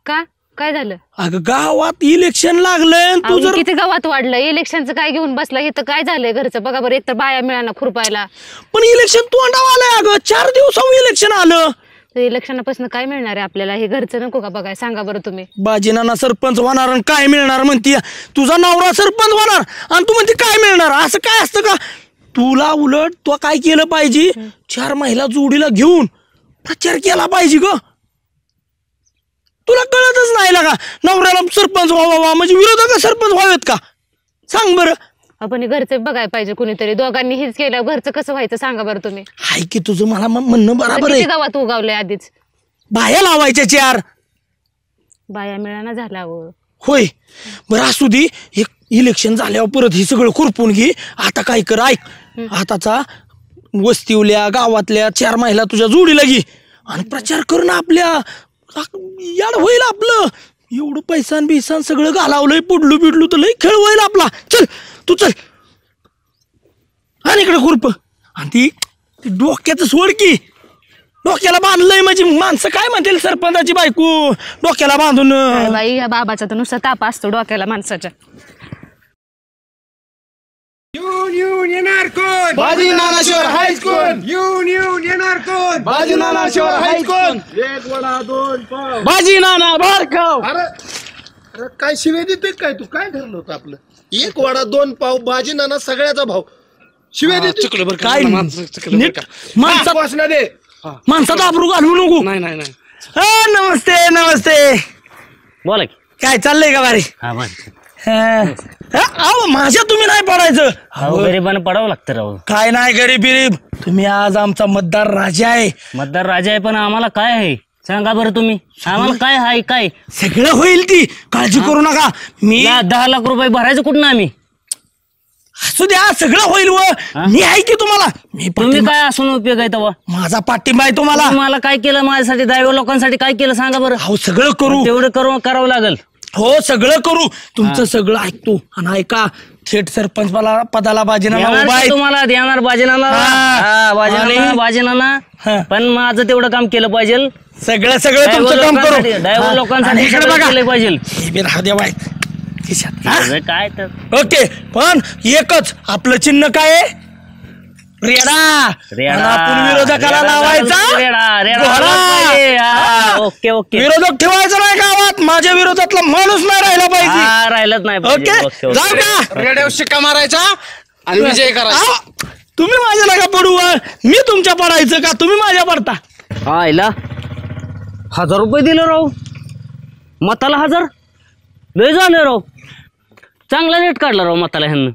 का काय झालं? अगं गावात इलेक्शन लागलंय. तू जर किती गावात वाढलं इलेक्शनचं काय घेऊन बसला? हे तर काय झालंय घरचं बघा बरं. एक तर बाया मिळाना खुरपायला. पण इलेक्शन तोंडावर आलंय. अगं 4 दिवसावर इलेक्शन आलं. इलेक्शनापासून काय मिळणार आहे आपल्याला? हे घरचं नको का बघाय? सांगा बरं तुम्ही. बाजीनाना सरपंच होणार आणि काय मिळणार म्हणती? तुझा नवरा सरपंच होणार आणि तू म्हणते काय मिळणार? असं काय असतं का? तुला उलट तू काय केलं पाहिजे? 4 महिला जोडीला घेऊन प्रचार केला पाहिजे ग. तुला कळतच नाही का? नवऱ्याला सरपंच व्हावा म्हणजे विरोधक सरपंच व्हावेत का? सांग बरं. आपण घरचं बघायला पाहिजे कुणीतरी. दोघांनी हेच केलं घरचं कसं व्हायचं सांगा बरं तुम्ही. हाय की तुझं मला म्हणणं बरोबर आहे. गावात उगावलंय आधीच. बाया लावायच्या 4 बाया मिळाना झाला. होय बरं असू दे. एक इलेक्शन झाल्यावर परत हे सगळं खुरपून घे. आता काय कर ऐक. आताचा वस्तीवल्या गावातल्या 4 महिला तुझ्या जोडीला घे आणि प्रचार कर ना. आपल्या याड होईल आपलं. एवढं पैसान बिसान सगळं घालावलंय. पुडलू बिडलू तर लय खेळ होईल आपला. चल तू चल आणि इकडे खुरप. आणि ती डोक्याचं सोड की. डोक्याला बांधलंय म्हणजे माणसं काय म्हणतील? सरपंचाची बायको डोक्याला बांधून. बाई या बाबाचा तर नुसता ताप असतो डोक्याला माणसाच्या. येऊन येणार कोण? बाजी नानाशिवाय हायच कोण? येऊन येणार कोण? बाजी नानाशिवाय हायच कोण? 1 वडा 2 पाव. बाजी नाना बारकाव. अरे काय शिवे देतोय काय तू? काय ठरलं होतं आपलं? 1 वडा 2 पाव. बाजी नाना सगळ्याचा भाव. शिवे देतोय काय? माणसात वासना दे. माणसात आबरू घालवू नको. नाही नमस्ते नमस्ते. बोला की. काय चाललंय का बारी? अहो माझ्या तुम्ही नाही पडायचं. गरीबानं पडावं लागतं राव. काय नाही गरीब बिरीब, तुम्ही आज आमचा मतदार राजा आहे. मतदार राजा आहे, पण आम्हाला काय आहे सांगा बरं तुम्ही. आम्हाला काय आहे काय? सगळं होईल ती, काळजी करू नका. मी 10 लाख रुपये भरायचं कुठं आम्ही? असू द्या, सगळं होईल. मी आहे की तुम्हाला. तुम्ही काय असून उपयोग आहे तेव्हा? माझा पाठिंबा आहे तुम्हाला. मला काय केलं माझ्यासाठी, ड्रायव्हर लोकांसाठी काय केलं सांगा बरं. हो सगळं करू. तेवढं करावं लागेल. हो सगळं करू. तुमचं सगळं ऐकतो. आणि ऐका, थेट सरपंच पदाला बाजीनामा तुम्हाला देणार बाजीनामा. पण माझं तेवढं काम केलं पाहिजे. सगळं तुमचं काम करू. ड्रायव्हर लोकांसाठी केलं पाहिजे. काय तर ओके. पण एकच आपलं चिन्ह काय आहे? रेडा. आपण विरोधकाला लावायचा. Okay okay. विरोधक ठेवायचा नाही गावात. माझ्या विरोधातला माणूस नाही राहिला पाहिजे. राहिलंच नाही. ओके जाऊ का? रेड्यावर शिक्का मारायचा आणि विजय करायचा. तुम्ही माझ्या नका पडू. मी तुमच्या पडायचं का तुम्ही माझ्या पडता? आयला 1000 रुपये दिले राव. मताला 1000 लय झालं राव. चांगला रेट काढला राव मताला ह्यांना.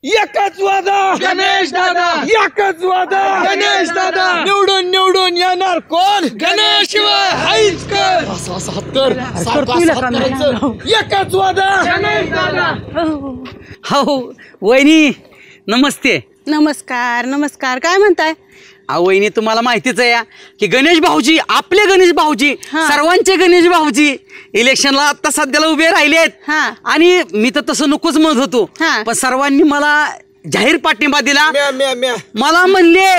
एकच वादा गणेश दादा, एकच वादा गणेश दादा. निवडून येणार कोण? गणेश हाईचकर. एकच वादा गणेश दादा. हो वहिनी नमस्ते. नमस्कार. काय म्हणताय? वहिनी तुम्हाला माहितीच आहे की गणेश भाऊजी, आपले गणेश भाऊजी, सर्वांचे गणेश भाऊजी इलेक्शनला आता सध्याला उभे राहिले आहेत. आणि मी तर तसं नकोच म्हणत होतो, पण सर्वांनी मला जाहीर पाठिंबा दिला. मला म्हणले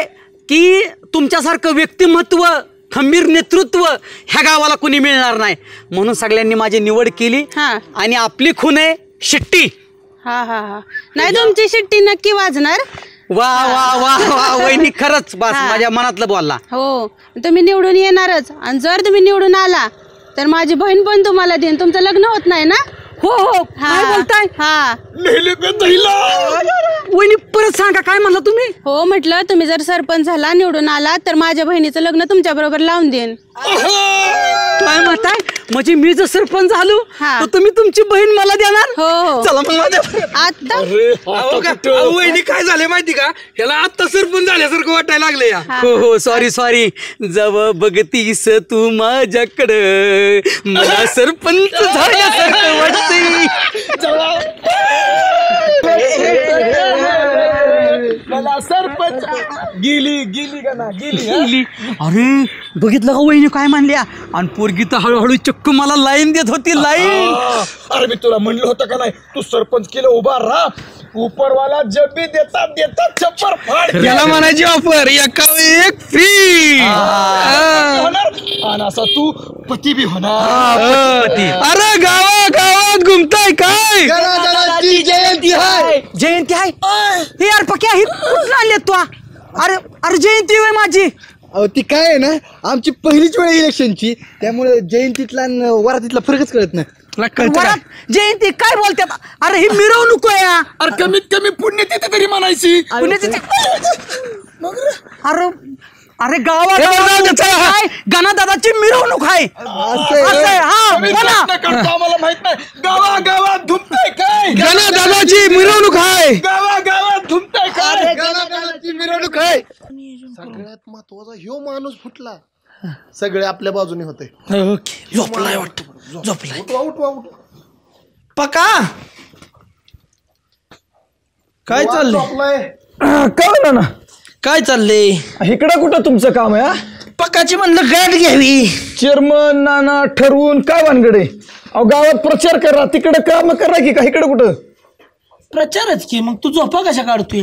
की तुमच्यासारखं व्यक्तिमत्व, खंबीर नेतृत्व ह्या गावाला कोणी मिळणार नाही, म्हणून सगळ्यांनी माझी निवड केली. आणि आपली खून आहे शिट्टी. नाही तुमची शिट्टी नक्की वाजणार. वा वा वा वा वहिनी, खरंच बस माझ्या मनातलं बोलला. हो, तुम्ही निवडून येणारच. आणि जर तुम्ही निवडून आला तर माझी बहीण पण तुम्हाला देईन. तुमचं लग्न होत नाही ना? हो हो. काय बोलताय? वहिनी परत सांगा, काय म्हणला तुम्ही? हो म्हटलं, तुम्ही जर सरपंच झाला, निवडून आला तर माझ्या बहिणीचं लग्न तुमच्या बरोबर लावून देईन. काय म्हणताय? म्हणजे मी जर सरपंच झालो तर तुम्ही तुमची बहीण मला देणार? हो. चला मग माझ्या आता वहिनी काय झाले माहिती का, याला आता सरपंच झाल्यासारखं वाटायला लागले. हो हो सॉरी. जव बघतीस तू माझ्याकडं मला सरपंच झाल्यासारखं वाटतंय. मला सरपंच गेली का ना गेली. अरे बघितलं का वहिनी काय म्हणल्या? आणि पोरगी तर हळूहळू चक्क मला लाईन देत होती. लाईन. अरे मी तुला म्हणलं होतं का नाही, तू सरपंच केलं उभा राहा. उपरवाला जब भी देतात छप्पर फाड. याला म्हणायची ऑफर एक फ्री. आणि असा तू पती बी होणार. अरे गावात घुमताय काय? जयंती आहे. हे यार पक्या ही कुठून आणली तू? अरे जयंती होय माझी. ती काय आहे ना, आमची पहिलीच वेळ इलेक्शनची, त्यामुळे जयंतीतला वरातीतला फरकच कळत नाही. जयंती काय बोलतात? अरे ही मिरवणूक आहे. अरे कमीत कमी पुण्यतिथी तरी म्हणायची. अरे गावात गणादादाची मिरवणूक आहे. आम्हाला माहित नाही. गावागावात धुमताय काय? गणादादाची मिरवणूक आहे. गावागावात धुमताय काय? गणादादाची मिरवणूक आहे. सगळ्यात महत्वाचा ह्यो माणूस फुटला, सगळे आपल्या बाजूने होते. झोपलाय वाटतं. झोपलाय. उठवा. पका काय चाललंय? कळलं ना काय चाललंय? इकडं कुठं तुमचं काम आहे? पकाची म्हणलं गाठ घ्यावी. चेअरमन नाना ठरवून काय वानगडे? अहो गावात प्रचार करा, तिकडे काम करा की का इकडे कुठं? प्रचारच की. मग तू झोपा कशा काढतोय?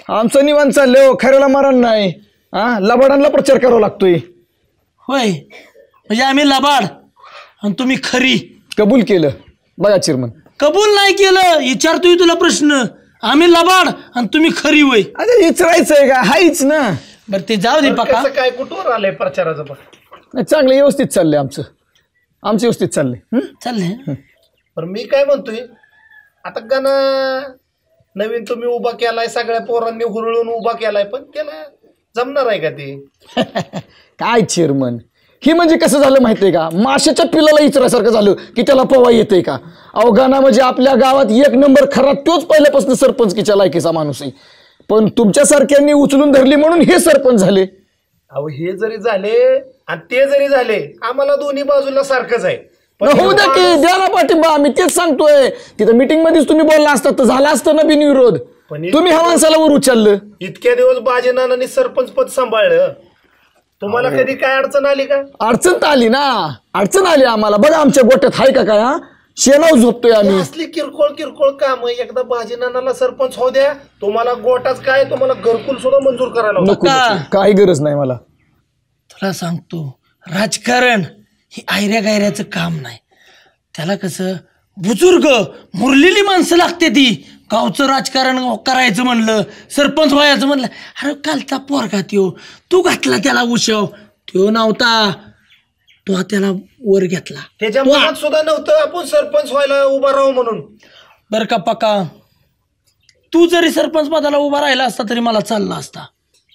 आमचं निवांत चाललंय. खऱ्याला मारण नाही. लबाडांना प्रचार करावा लागतोय. होय, म्हणजे आम्ही लबाड आणि तुम्ही खरी. कबूल केलं बघा चेअरमन. कबूल नाही केलं. विचारतोय तुला प्रश्न. आम्ही लबाड आणि तुम्ही खरी होय. अरे विचारायचंय का? हायच ना. बरं ते जाऊ दे पका. काय कुठवर आलंय प्रचाराचं? चांगलं व्यवस्थित चाललंय. आमचं व्यवस्थित चाललंय. चाललंय. पण मी काय म्हणतोय, आता नवीन तुम्ही उभा केलाय, सगळ्या पोरांनी हुरळून उभा केलाय, पण त्याला जमणार आहे का ते? काय चेअरमन, ही म्हणजे कसं झालं माहितीये का, माशाच्या पिलाला इचरासारखं झालं की त्याला पवा येते का. अहो गाणा म्हणजे आपल्या गावात 1 नंबर खरा तोच पहिल्यापासून सरपंचकीच्या लायकीचा माणूस आहे, पण तुमच्यासारख्यांनी उचलून धरली म्हणून हे सरपंच झाले. अहो हे जरी झाले आणि ते जरी झाले, आम्हाला दोन्ही बाजूला सारखंच आहे. होऊ द्या की, द्या ना पाठिंबा. आम्ही तेच सांगतोय, तिथं मीटिंग मध्येच तुम्ही बोलला असतात तर झाला असतं ना बिनविरोध. तुम्ही ह्या माणसाला वर उचललं. इतक्या दिवस बाजीनानांनी सरपंच पद सांभाळलं, तुम्हाला कधी काय अडचण आली का? अडचण तर आली ना, अडचण आली आम्हाला. बघा आमच्या गोट्यात हाय का काय, हा शेणाव झोपतोय आम्ही. असली किरकोळ किरकोळ काम एकदा बाजीनानाला सरपंच होऊ द्या, तुम्हाला गोटाच काय, तुम्हाला घरकुल सुद्धा मंजूर करायला नको, काही गरज नाही मला. तुला सांगतो, राजकारण हे आयऱ्या गायऱ्याचं काम नाही. त्याला कसं बुजुर्ग मुरलेली माणसं लागते. ती गावचं राजकारण करायचं म्हणलं, सरपंच व्हायचं म्हणलं, अरे कालचा पोरगा त्यो, तू घातला त्याला उशव, त्यो नव्हता, तो त्याला वर घेतला. त्याच्या मनात सुद्धा नव्हतं आपण सरपंच व्हायला उभा राहू म्हणून. बर का पक्का, तू जरी सरपंच पदाला उभा राहिला असता तरी मला चालला असता,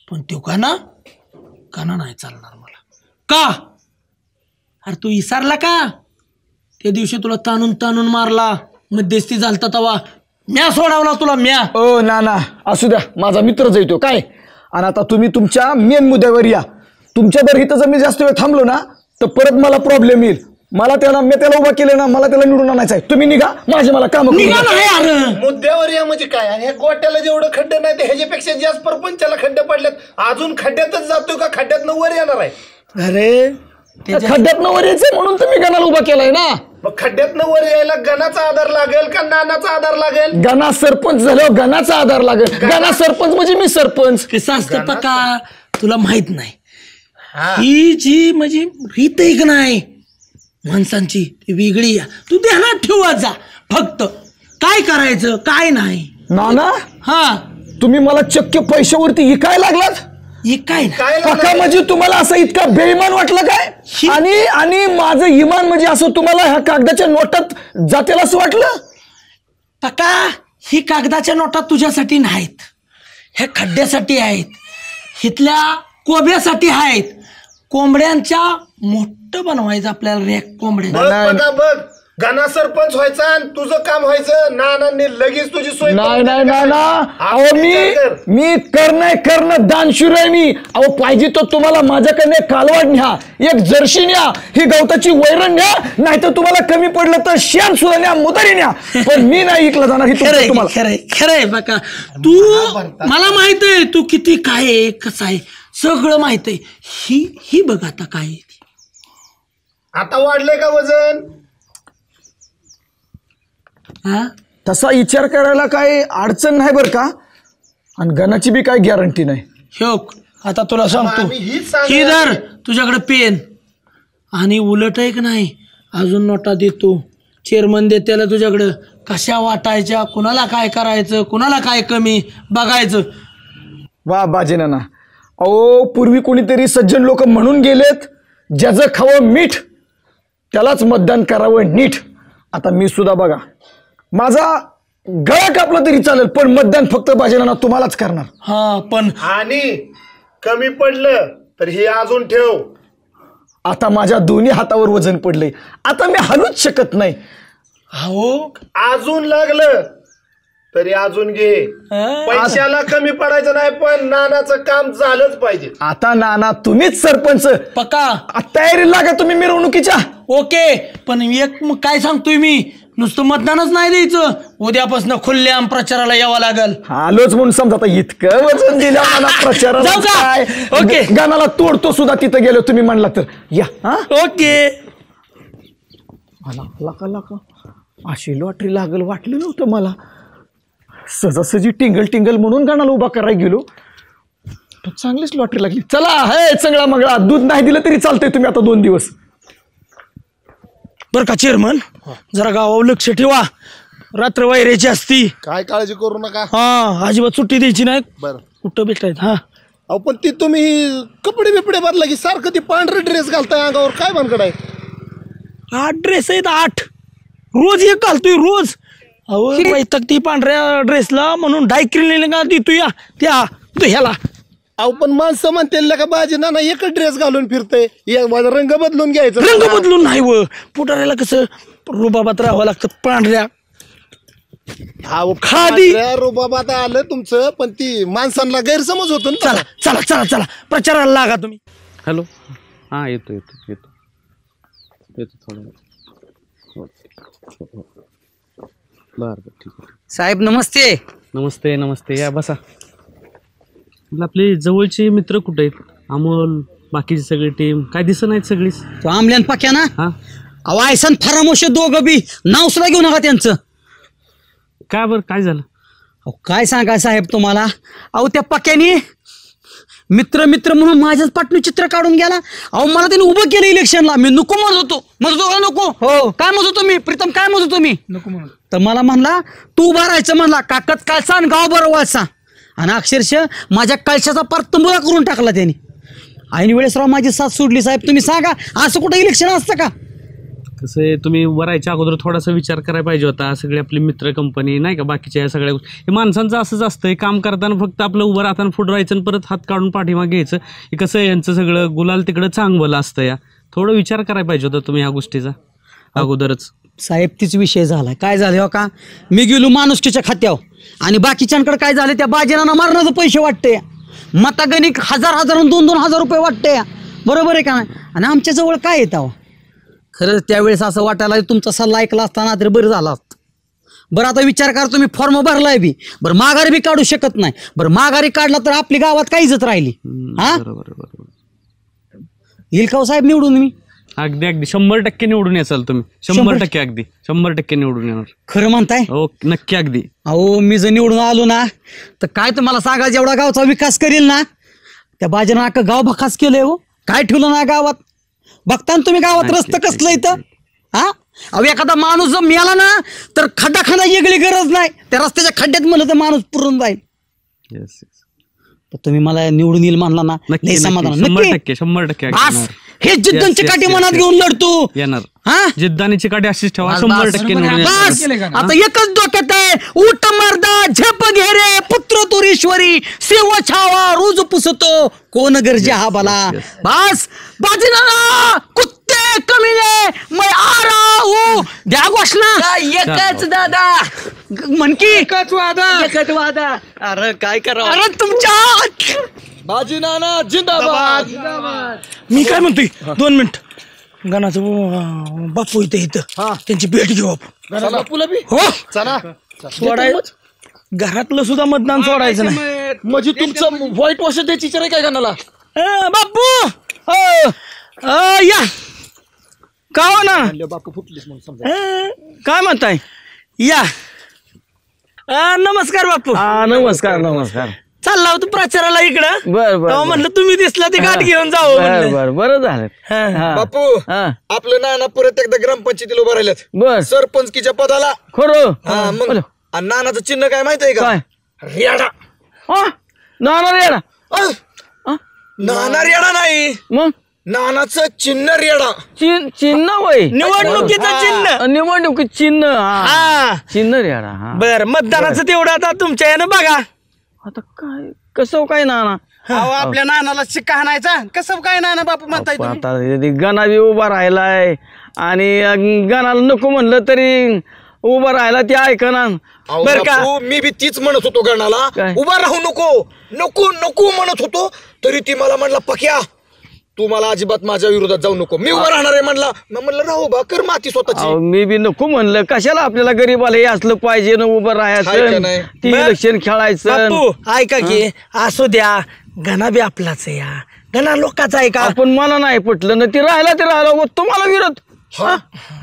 पण तो काना नाही चालणार मला. का? अरे तू विसरला का त्या दिवशी तुला ताणून ताणून मारला, मध्यस्थी झालता तवा म्या सोडावला तुला, म्या. ओ ना असू द्या, माझा मित्रच येतो काय. आणि आता तुम्ही तुमच्या मेन मुद्द्यावर या. तुमच्या जर इथं जर मी जास्त वेळ थांबलो ना तर परत मला प्रॉब्लेम येईल. मी त्याला उभा केले ना, मला त्याला निवडून आणायचं आहे. तुम्ही निघा, माझे मला काम. मुद्द्यावर या म्हणजे काय, ह्या गोट्याला जेवढं खड्डे नाही ते ह्याच्यापेक्षा जास्त परपंचाला खड्डे पडलेत. अजून खड्ड्यातच जातोय का खड्ड्यात वर येणार आहे? अरे खड्ड्यात वर यायचंय म्हणून तुम्ही गणाला उभा केलाय ना. मग खड्ड्यात वर यायला गणाचा आधार लागेल का नानाचा आधार लागेल? गणा सरपंच झाल्यावर गणाचा आधार लागेल. गणा सरपंच म्हणजे मी सरपंच. कसं असतं पक्का, तुला माहित नाही. ही जी म्हणजे रीत आहे का नाही माणसांची, ती वेगळी. तू ध्यानात ठेवायचा फक्त काय करायचं काय नाही. नाना, हा तुम्ही मला चक्क पैशावरती विकायला लागलात. काय पक्का म्हणजे तुम्हाला असं इतका बेईमान वाटलं काय? आणि माझं इमान म्हणजे असं तुम्हाला ह्या कागदाच्या नोटात जातील असं वाटलं? पक्का, ही कागदाच्या नोटा तुझ्यासाठी नाहीत, ह्या खड्ड्यासाठी आहेत, इथल्या कोंबड्यासाठी आहेत. कोंबड्यांच्या मोठं बनवायचं आपल्याला रॅक कोंबड्या. बघ गणा सरपंच व्हायचा आणि तुझं काम व्हायचं, नानांनी लगेच तुझी सोय. नाही अहो मी करणं दानशूर आहे मी. अहो पाहिजे तर तुम्हाला माझ्याकडे कालवाड न्या, एक जर्शी न्या, ही गवताची वैरण न्या, नाहीतर तुम्हाला कमी पडलं तर शेण सुद्धा न्या, मुदारी न्या, पण मी नाही ऐकलं जाणार. ही तुम्हाला खरंय बघा, तू मला माहित आहे तू किती काय आहे कसं आहे सगळं माहित आहे. ही बघ आता काय आता वाढलंय का वजन? तसा विचार करायला काही अडचण नाही बरं का, आणि गणाची बी काही गॅरंटी नाही. आता तुला सांगतो, ही धर तुझ्याकडे पेन, आणि उलट आहे का नाही अजून नोटा देतो, चेअरमन देत्याला तुझ्याकडं कशा वाटायच्या, कुणाला काय करायचं, कुणाला काय कमी बघायचं. वा बाजे नाना, अहो पूर्वी कोणीतरी सज्जन लोक म्हणून गेलेत, ज्याचं खावं मीठ त्यालाच मतदान करावं नीट. आता मी सुद्धा बघा, माझा गळा कापला तरी चालेल, पण मतदान फक्त बाजे नाना तुम्हालाच करणार. हा पण आणि कमी पडलं तर हे अजून ठेव. आता माझ्या दोन्ही हातावर वजन पडलंय, आता मी हलूच शकत नाही. हो अजून लागलं तरी अजून घे, पैशाला कमी पडायचं नाही, पण नानाचं काम झालंच पाहिजे. आता नाना तुम्हीच सरपंच पक्का, तयारी लागा तुम्ही मिरवणुकीच्या. ओके, पण एक काय सांगतोय मी, नुसतं मतदानच नाही द्यायचं, उद्यापासून खुल्लेआम प्रचाराला यावं लागल. आलोच म्हणून समजा, आता इतकं वजन दिलं मला प्रचाराला काय. ओके, गाणाला तोडतो सुद्धा तिथं गेलो तुम्ही म्हणला तर या. ओके, अशी लॉटरी लागल वाटलं नव्हतं मला. सहजासहजी टिंगल टिंगल म्हणून गाणाला उभा करायला गेलो, पण चांगलीच लॉटरी लागली. चला हे सगळा मगळा, दूध नाही दिलं तरी चालतंय तुम्ही आता 2 दिवस. बर का चेअरमन, जरा गावावर लक्ष ठेवा, रात्र वायऱ्याची असती. काय काळजी करू नका. हा, अजिबात सुट्टी द्यायची नाही. बरं, कुठं भेटायचं. हा अहो पण ती तुम्ही कपडे बिपडे बदला की सारखं ती पांढरे ड्रेस घालताय अंगावर, काय भानगड आहे? 8 ड्रेस आहेत, 8 रोज एक घालतोय रोज. अहो वैतक ती पांढऱ्या ड्रेसला म्हणून डाय क्लीनिंग देतो या त्या ह्याला. अहो पण माणसं म्हणतील का बाजी नाना एकच ड्रेस घालून फिरतय रंग बदलून घ्यायचं. रंग बदलून नाही व पुढाऱ्याला कसं रुबाबात राहावं लागतं पांढऱ्या खादी रुबाबात आलं तुमचं पण ती माणसांना गैरसमज होतो ना. चला चला चला चला प्रचाराला लागा तुम्ही. हॅलो हां येतो येतो येतो येतो थोडं बरं ठीक आहे. साहेब नमस्ते. नमस्ते नमस्ते या बसा. आपले जवळचे मित्र कुठे आहेत? अमोल बाकीची सगळी टीम काय दिसत नाहीत सगळीच. तो आमल्यान पक्या ना अहो आयसन फरामोश दोघं बी नाव सुद्धा घेऊ नका त्यांचं. काय बरं काय झालं? अहो काय सांगा साहेब तुम्हाला. अहो त्या पक्याने मित्र मित्र म्हणून माझ्याच पाटणू चित्र काढून गेला. अहो मला त्याने उभं केलं इलेक्शनला. मी नको म्हणत होतो का नको? हो काय म्हणत होतो मी प्रीतम काय म्हणत होतो मी नको म्हणून तर मला म्हणला तू उभा राहायचं म्हणला. काकत काळसा आणि गाव बरं वाचा आणि अक्षरशः माझ्या कळशाचा पार तंबुरा करून टाकला त्यांनी. ऐन वेळेस राव माझी साथ सोडली. साहेब तुम्ही सांगा असं कुठं इलेक्शन असतं का? कसं आहे तुम्ही वरायच्या अगोदर थोडासा विचार करायला पाहिजे होता. सगळे आपली मित्र कंपनी नाही का बाकीच्या या सगळ्या गोष्टी हे माणसांचं असंच असतं. काम करताना फक्त आपलं उभं राहताना पुढं राहायचं आणि परत हात काढून पाठीमागे घ्यायचं. हे कसं आहे यांचं सगळं गुलाल तिकडं चांगलं असतं. या थोडं विचार करायला पाहिजे होता तुम्ही ह्या गोष्टीचा अगोदरच. साहेब तीच विषय झाला. काय झालं हो का मी गेलो माणुसकीच्या खात्यावर आणि बाकीच्यांकडे काय झालं त्या बाजीरांना मारण्याचे पैसे वाटते. मतागणिक हजार आणि 2,000 रुपये वाटते. बरोबर आहे का नाही? आणि आमच्या जवळ काय येतं खरंच त्यावेळेस असं वाटायला तुमचा सल्ला ऐकला असताना तरी बरं झाला असतं. बरं आता विचार करा तुम्ही फॉर्म भरलाय बी बरं माघारी बी काढू शकत नाही. बरं माघारी काढला तर आपली गावात काही इज्जत राहिली. हा येईल का साहेब निवडून? मी अगदी अगदी 100% निवडून याल तुम्ही. 100% अगदी 100% निवडून येणार. खरं म्हणताय? हो नक्की अगदी. अहो मी जर निवडून आलो ना तर काय तुम्हाला सांगा जेवढा गावचा विकास करेल ना त्या बाजीनं अख्खं गाव भकास केलंय. हो काय ठेवलं ना गावात बघता ना तुम्ही गावात रस्ता कसलं इथं. हा अहो एखादा माणूस जर मिळाला ना तर खड्डा वेगळी गरज नाही. त्या रस्त्याच्या खड्ड्यात म्हणलं तर माणूस पुरून जाईल. तुम्ही मला निवडून येईल म्हणला ना नाही समाधान. 100% हे जिद्दांची काठी मनात घेऊन लढतो येणार. जिद्दानी चिकाटी अशीच ठेवा. 100% आता एकच डोक्यात आहे उठ मर्दा झेप घेरे पुत्र तुरीश्वरी सेव छावा रोज पुसतो कोण गरजे हा बला. बस बाजीना कुत्ते कमीने मैं आ रहा हूं. द्या घोषणा एकच दादा म्हणकी एकच वादा. अरे काय करा अरे तुमच्या बाजी नाना जिंदाबाद. मी काय म्हणतोय 2 मिनिट गणाचं बापू इथे इथं त्यांची भेट घेऊ आपण. बापूला बी हो चला सोडायचं घरातलं सुद्धा मतदान सोडायचं नाही. म्हणजे तुमचं व्हाईट वॉश द्यायची विचार आहे काय गणाला? बापू या का हो ना बापू फुटलीस म्हणून समजा. काय म्हणताय या. नमस्कार बापू. नमस्कार नमस्कार. चालला होतो प्रचाराला इकडं. बर म्हणलं तुम्ही दिसला ते गाठ घेऊन जाऊ. बरं झालं. बापू आपलं नाना परत एकदा ग्रामपंचायतीला उभं राहिलेत. बर सरपंचकीच्या पदाला. खरं मग आणि नानाचं चिन्ह काय माहित आहे का? रेडा. नाना रेडा. नाना रेडा नाही मग नानाचं चिन्ह रेडा. चिन्ह वय निवडणुकीचं चिन्ह. निवडणुकीत चिन्ह चिन्ह रेडा. बर मतदानाचं तेवढं आता तुमच्या यानं बघा. आता काय कसं काय नाना आपल्या नानाला शिक्का हाणायचा कसं काय नाना बापू म्हणताय तुम्ही? आता गणा बी उभा राहिलाय आणि गणाला नको म्हणलं तरी उभा राहिला ते ऐकना. बर का मी बी तीच म्हणत होतो गणाला उभा राहू नको नको नको म्हणत होतो तरी ती मला म्हणला पक्या तू मला अजिबात माझ्या विरोधात जाऊ नको मी उभा राहणार आहे म्हणला. म्हणलं राहू बा कर माती स्वतःची. मी बी नको म्हणलं कशाला आपल्याला गरीबाला हे असलं पाहिजे ना उभं राहायचं ती इलेक्शन खेळायचं. ऐका की असू द्या गणा बी आपलाच आहे. या गणा लोकांचा आहे का? आपण मला नाही पटलं ना ते राहिला तुम्हाला विरोध.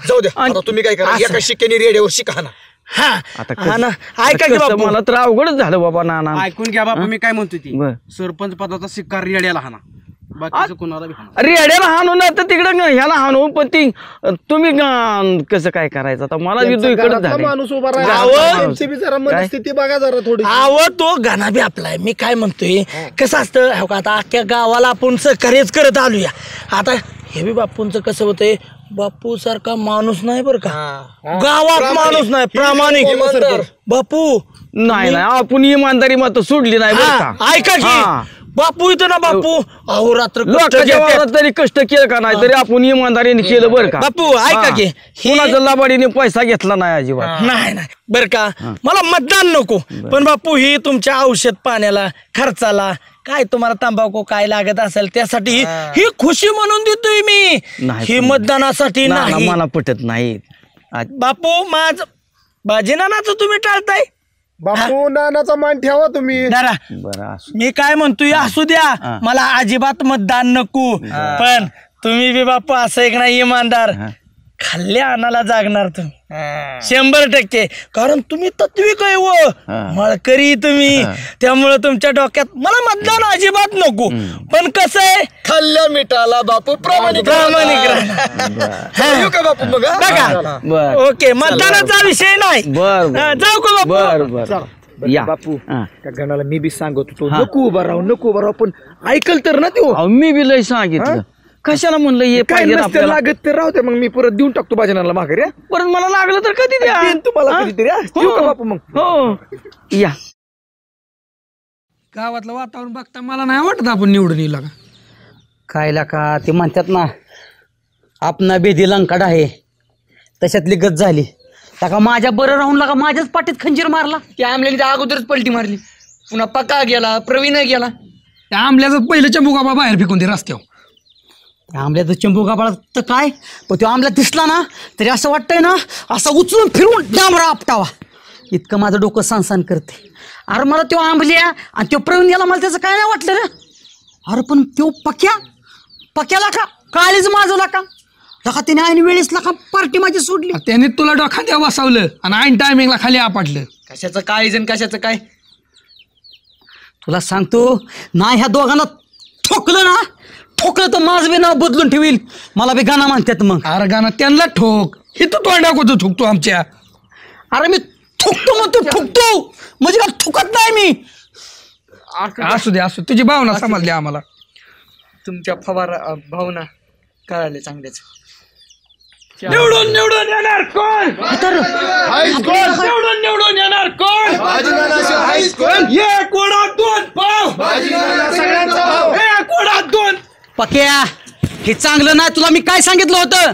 जाऊ द्या आता तुम्ही काय करा एका शिक्क्याने रेड्यावर शिका ना. ऐका की बापू मला तर अवघडच झालं बाबा नाना. ऐकून घ्या बापू मी काय म्हणतो ती सरपंच पदाचा शिक्का रेड्याला हाना बाकीचं कोणाला बी हाना. रेड्याला हाणू ना तर तिकडे ह्याला हाणू पण ती तुम्ही कसं काय करायचं आता मला इकडे माणूस उभा राहिला जरा मनस्थिती बघा जरा थोडी. तो गाणा बी आपला आहे. मी काय म्हणतोय कसं असतं आता अख्ख्या गावाला आपण सहकार्यच करत आलोया. आता हे बी बापूंचं कसं होतंय बापू सारखा माणूस नाही बरं का गावात माणूस नाही प्रामाणिक बापू नाही आपण इमानदारी मत सोडली नाही बरं का. ऐका की बापू इथं ना बापू अहो रात्र कष्ट लोकांच्या घेतात. वावरात तरी कष्ट केलं का नाही तरी आपण इमानदारीने केलं बरं का बापू ऐका की कुणाच्या लाबाडीने पैसा घेतला नाही अजिबात नाही नाही बर का मला मतदान नको पण बापू ही तुमच्या औषध पाण्याला खर्चाला काय तुम्हाला तंबाखू काय लागत असेल त्यासाठी ही खुशी म्हणून देतोय मी ही मतदानासाठी नाही मला पटत नाही बापू माझ बाजीनानाचं तुम्ही टाळताय बापू नानाचा मान ठेवा तुम्ही बरं मी काय म्हणतोय असू द्या मला अजिबात मतदान नको पण तुम्ही बी बापू असं एक नाही इमानदार खाल्ल्या अन्नाला जागणार तुम्ही 100% कारण तुम्ही तत्विक आहे व मळकरी तुम्ही त्यामुळे तुमच्या डोक्यात मला मतदान अजिबात नको पण कसं आहे खाल्ल्या मिठाला बापू प्रामाणिक ओके मतदानाचा विषय नाही जाऊ का बापू या बापू त्या गणाला मी बी सांगत होतो नको उभा राहू पण ऐकल तर ना ते मी बी लय सांगितलं कशाला म्हणलं ये पाहिजे आपल्याला लागत तर राहू दे मग मी परत देऊन टाकतो बाजनाला माघारी परत मला लागलं तर कधी द्या तुम्हाला कधीतरी येऊ का बापू मग हो या गावातलं वातावरण बघता मला नाही वाटत आपण निवडून येईल का काय का ते म्हणतात ना आपणा बेदी लंकाड आहे तशातली गत झाली का माझ्या बरं राहून लागा माझ्याच पाठीत खंजीर मारला त्या आमल्याने त्या अगोदरच पलटी मारली पुन्हा पक्का गेला प्रवीण गेला त्या आमल्याचं पहिलं चंबुका बाहेर फेकून ते रस्त्यावर त्या आंबल्याचं चंबू गाबाळा तर काय पण तो आंबला दिसला ना तरी असं वाटतंय ना असं उचलून फिरून डांबरा आपटावा इतकं माझं डोकं सांसान करते अरे मला तो आंबल्या आणि तो प्रवीण गेला मला त्याचं काय नाही वाटलं रे अरे पण तो पक्याला का काळीच माझं का त्याने ऐन वेळेस का पार्टी माझी सोडली त्याने तुला डोखांद्या बसवलं आणि ऐन टायमिंगला खाली आपटलं कशाचं काळीज आणि कशाचं काय तुला सांगतो ना ह्या दोघांना ठोकलं तर माझं बी नाव बदलून ठेवील मला बी गाणं म्हणतात मग अरे गाणं त्यांना ठोक हे तर तोंडा कोतो ठोकतो आमच्या अरे मी ठोकतो मग तू ठोकतो म्हणजे काय ठोकत नाही मी असू दे तुझी भावना समजली आम्हाला तुमच्या भावना कळाले चांगलेच निवडून येणार कोण निवडून येणार कोण एक वडा 2 पाव एक वडा 2 पक्या हे चांगलं नाही तुला मी काय सांगितलं होतं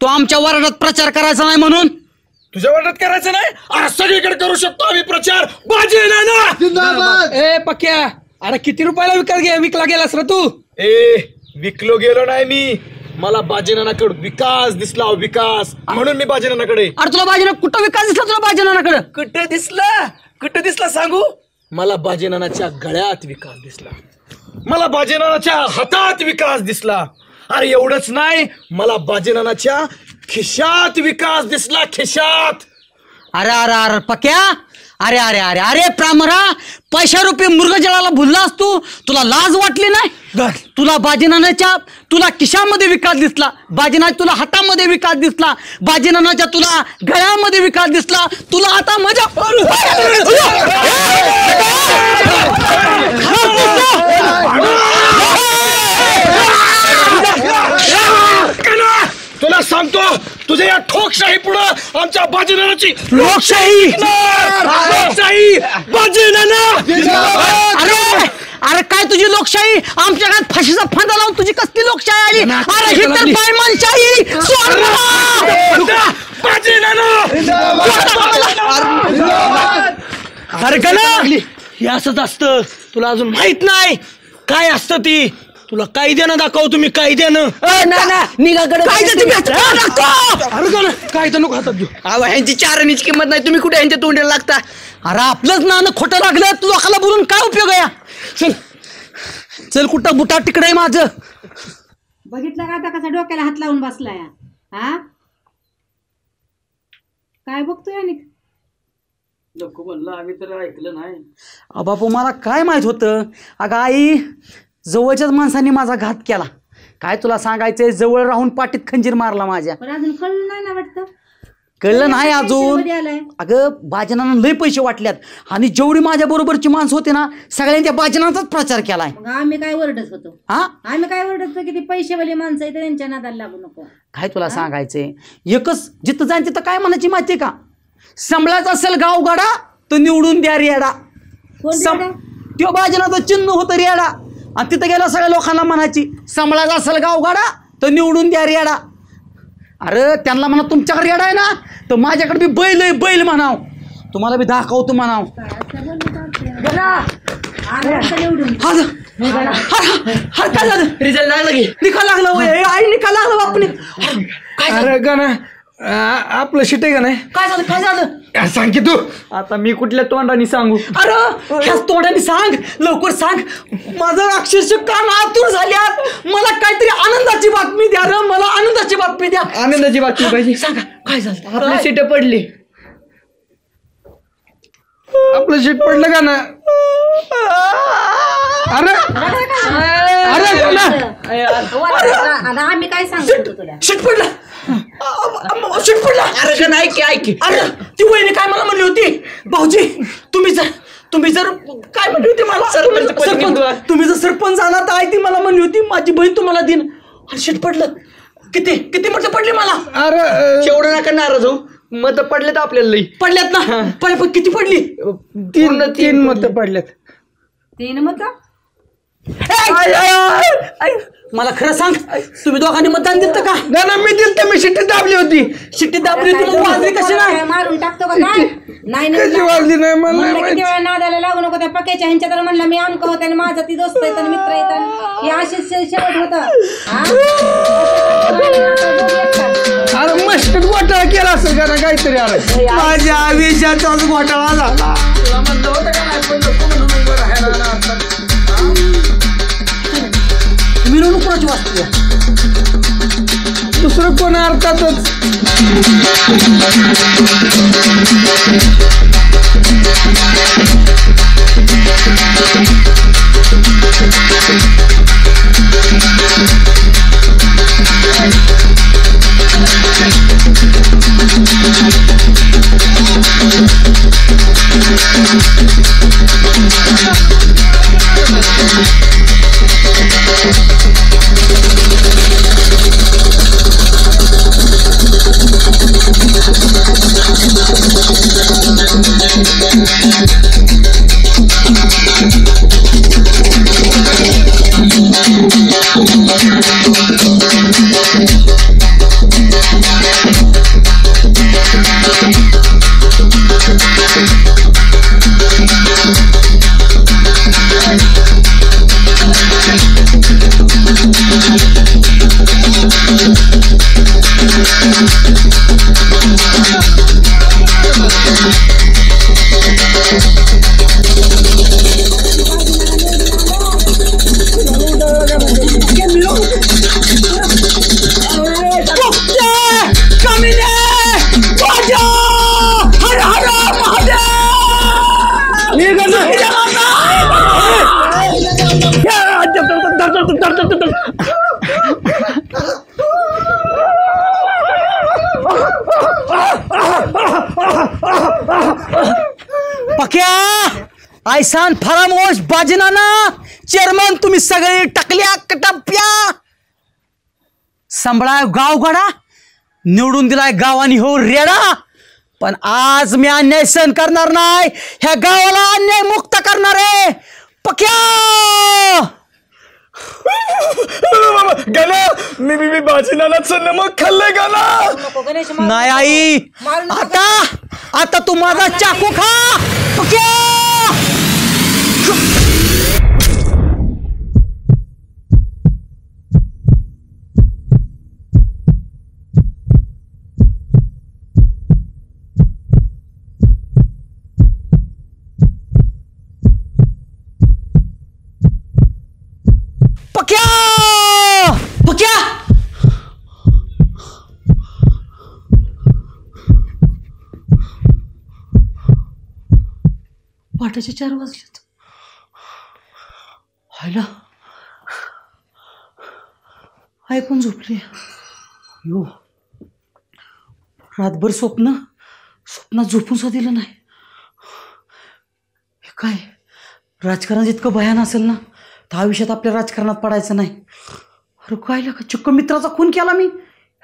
तो आमच्या वार्डात प्रचार करायचा नाही म्हणून तुझ्या वार्डात करायचं नाही अरे सगळीकडे करू शकतो आम्ही प्रचार बाजी नाना ए पक्या अरे किती रुपयाला विकला गेलास रे तू विकलो गेलो नाही मी मला बाजीनानाकडे विकास दिसला विकास म्हणून मी बाजीनानाकडे अरे तुला बाजीना कुठं विकास दिसला तुला बाजीनानाकडे कुठं दिसला सांगू मला बाजीनानाच्या गळ्यात विकास दिसला मला बाजीनानाच्या हातात विकास दिसला अरे एवढंच नाही मला बाजीनानाच्या खिशात विकास दिसला खिशात अरे अरे अरे पक्या अरे अरे अरे अरे प्रामरा पैशा रुपये मुर्ग जळाला भुललास तू तुला लाज वाटली नाही तुला बाजीनानाच्या तुला खिशामध्ये विकास दिसला बाजीनाथ तुला हातामध्ये विकास दिसला बाजीनानाच्या तुला गळ्यामध्ये विकास दिसला तुला आता मजा तुला सांगतो तुझ्या या ठोकशाही पुढं आमच्या बाजीनानाची लोकशाही बाजीनाना अरे अरे काय तुझी लोकशाही आमच्या घरात फाशीचा फांदा लावून तुझी कसली लोकशाही आली अरे ही तर पायमानशाही अरे गणा हे असंच असतं तुला अजून माहित नाही काय असतं ती तुला कायद्यानं दाखव तुम्ही कायद्यानं काय तर नको हातात घेऊ ह्यांची 4 आण्याची किंमत नाही तुम्ही कुठे ह्यांच्या तोंडाला लागता अरे आपलंच नाणं खोटं लागलं तू लोकांना बोलून काय उपयोग आहे चल कुठं बुटा तिकडे आहे माझं बघितलं का आता कसा डोक्याला हात लावून बसलाय हा काय बघतोय आणि नको म्हणलं आम्ही तर ऐकलं नाही बापू मला काय माहित होतं अगं आई जवळच्याच माणसांनी माझा घात केला काय तुला सांगायचंय जवळ राहून पाठीत खंजीर मारला माझ्या पण अजून कळलं नाही ना वाटतं कळलं नाही अजून अगं बाजनानं लय पैसे वाटल्यात आणि जेवढी माझ्या बरोबरची माणसं होती ना सगळ्यांच्या बाजनाचाच प्रचार केलाय मग आम्ही काय वरडत होतो हा आम्ही काय वरडत होतो की ती पैसेवाली माणसं आहे त्यांच्या नादाला लागू नको काय तुला सांगायचंय एकच जिथं जाईन तिथं काय म्हणायची माहितीये का संभळाचा असेल गावगाडा तो निवडून द्या रेडा त्यो बाजनाचं चिन्ह होतं रेडा आणि तिथं गेल्या सगळ्या लोकांना म्हणायची सांभाळायचा असेल गावगाडा तर निवडून द्या रेडा. अरे त्यांना म्हणा तुमच्याकडे रेडा आहे ना तर माझ्याकडे बी बैल आहे, बैल म्हणाव, तुम्हाला बी दाखवतो म्हणाव. काय झालं? रिझल्ट लागला की निकाल लागला होय. आई निकाल लागला बापने. अरे गाणं आपलं शिट आहे का नाही? काय झालं? काय झालं? सांग की तू. आता मी कुठल्या तोंडाने सांगू? अरे ह्याच तोंडाने सांग, लवकर सांग. माझं अक्षरशः कान आतुर झाल्यात. मला काहीतरी आनंदाची बातमी द्या रे, मला आनंदाची बातमी द्या. आनंदाची बातमी पाहिजे. सांगा काय झालं? आपली सीट पडली. आपलं शिट पडलं का ना? अरे आम्ही काय सांगतो तुला? शिट पडला. शिट पडला. अरे का नाही की ऐक अरे ती वहिनी काय मला म्हणली होती, भाऊजी तुम्ही जर काय म्हणली होती मला, सरपंच तुम्ही जर सरपंच झाला तर आई ती मला म्हणली होती माझी बहीण तुम्हाला देईन. आणि शिट पडलं. किती मत पडली मला? अरे एवढं नका नाराज होऊ. मत पडलेत आपल्याला लई. पडल्यात ना? पण किती पडली? तीन मत पडल्यात. 3 मत. मला खरं सांग, तुम्ही दोघांनी मतदान दिलं का? ना मी दिलं, मी शिट्टी दाबली होती. शिट्टी दाबली होती मग वाजली कशी नाही? मारून टाकतो का काय? नाही कशी वाजली नाही मला म्हणलं किती वेळा नादाला लागू नको त्या पक्याच्या ह्यांच्या. तर म्हणलं मी आमक होते आणि माझा ती दोस्त आहेत आणि मित्र आहेत. हे असेच शेवट होतं. अरे मस्त घोटाळा केला असेल का ना काहीतरी. अरे माझ्या आयुष्याचाच घोटाळा झाला. मिरवणूक कोणाची वाजते? दुसरं कोण अर्थातच. पक्या ऐसान फरामोश बाजनाना चेअरमन तुम्ही सगळे टकल्या कटप्या सांभाळाय गावगाडा निवडून दिलाय गावानी हो रेडा. पण आज मी अन्याय सहन करणार नाही. ह्या गावाला अन्याय मुक्त करणार आहे. पक्या गाला मी बाजीनानाचं नमक खाल्लंय गाला. नाही आई, आता तू माझा चाकू खा. पक्या पहाटेचे 4 वाजलेत. हायला आई पण झोपली. यो रातभर स्वप्नात झोपून सुद्धा दिलं नाही. हे काय राजकारण इतकं भयान असेल ना तर आयुष्यात आपल्या राजकारणात पडायचं नाही. अरे काय का चक्क मित्राचा खून केला मी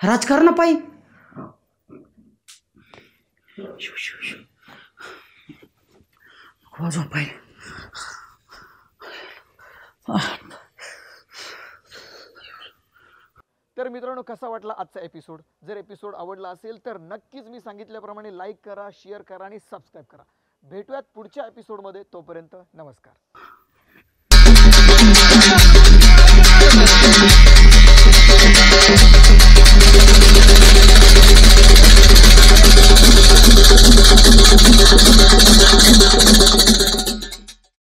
राजकारणापायी. झोपाय तर मित्रांनो, कसा वाटला आजचा एपिसोड? जर एपिसोड आवडला असेल तर नक्कीच मी सांगितल्याप्रमाणे लाईक करा, शेअर करा आणि सबस्क्राईब करा. भेटूयात पुढच्या एपिसोडमध्ये. तोपर्यंत नमस्कार.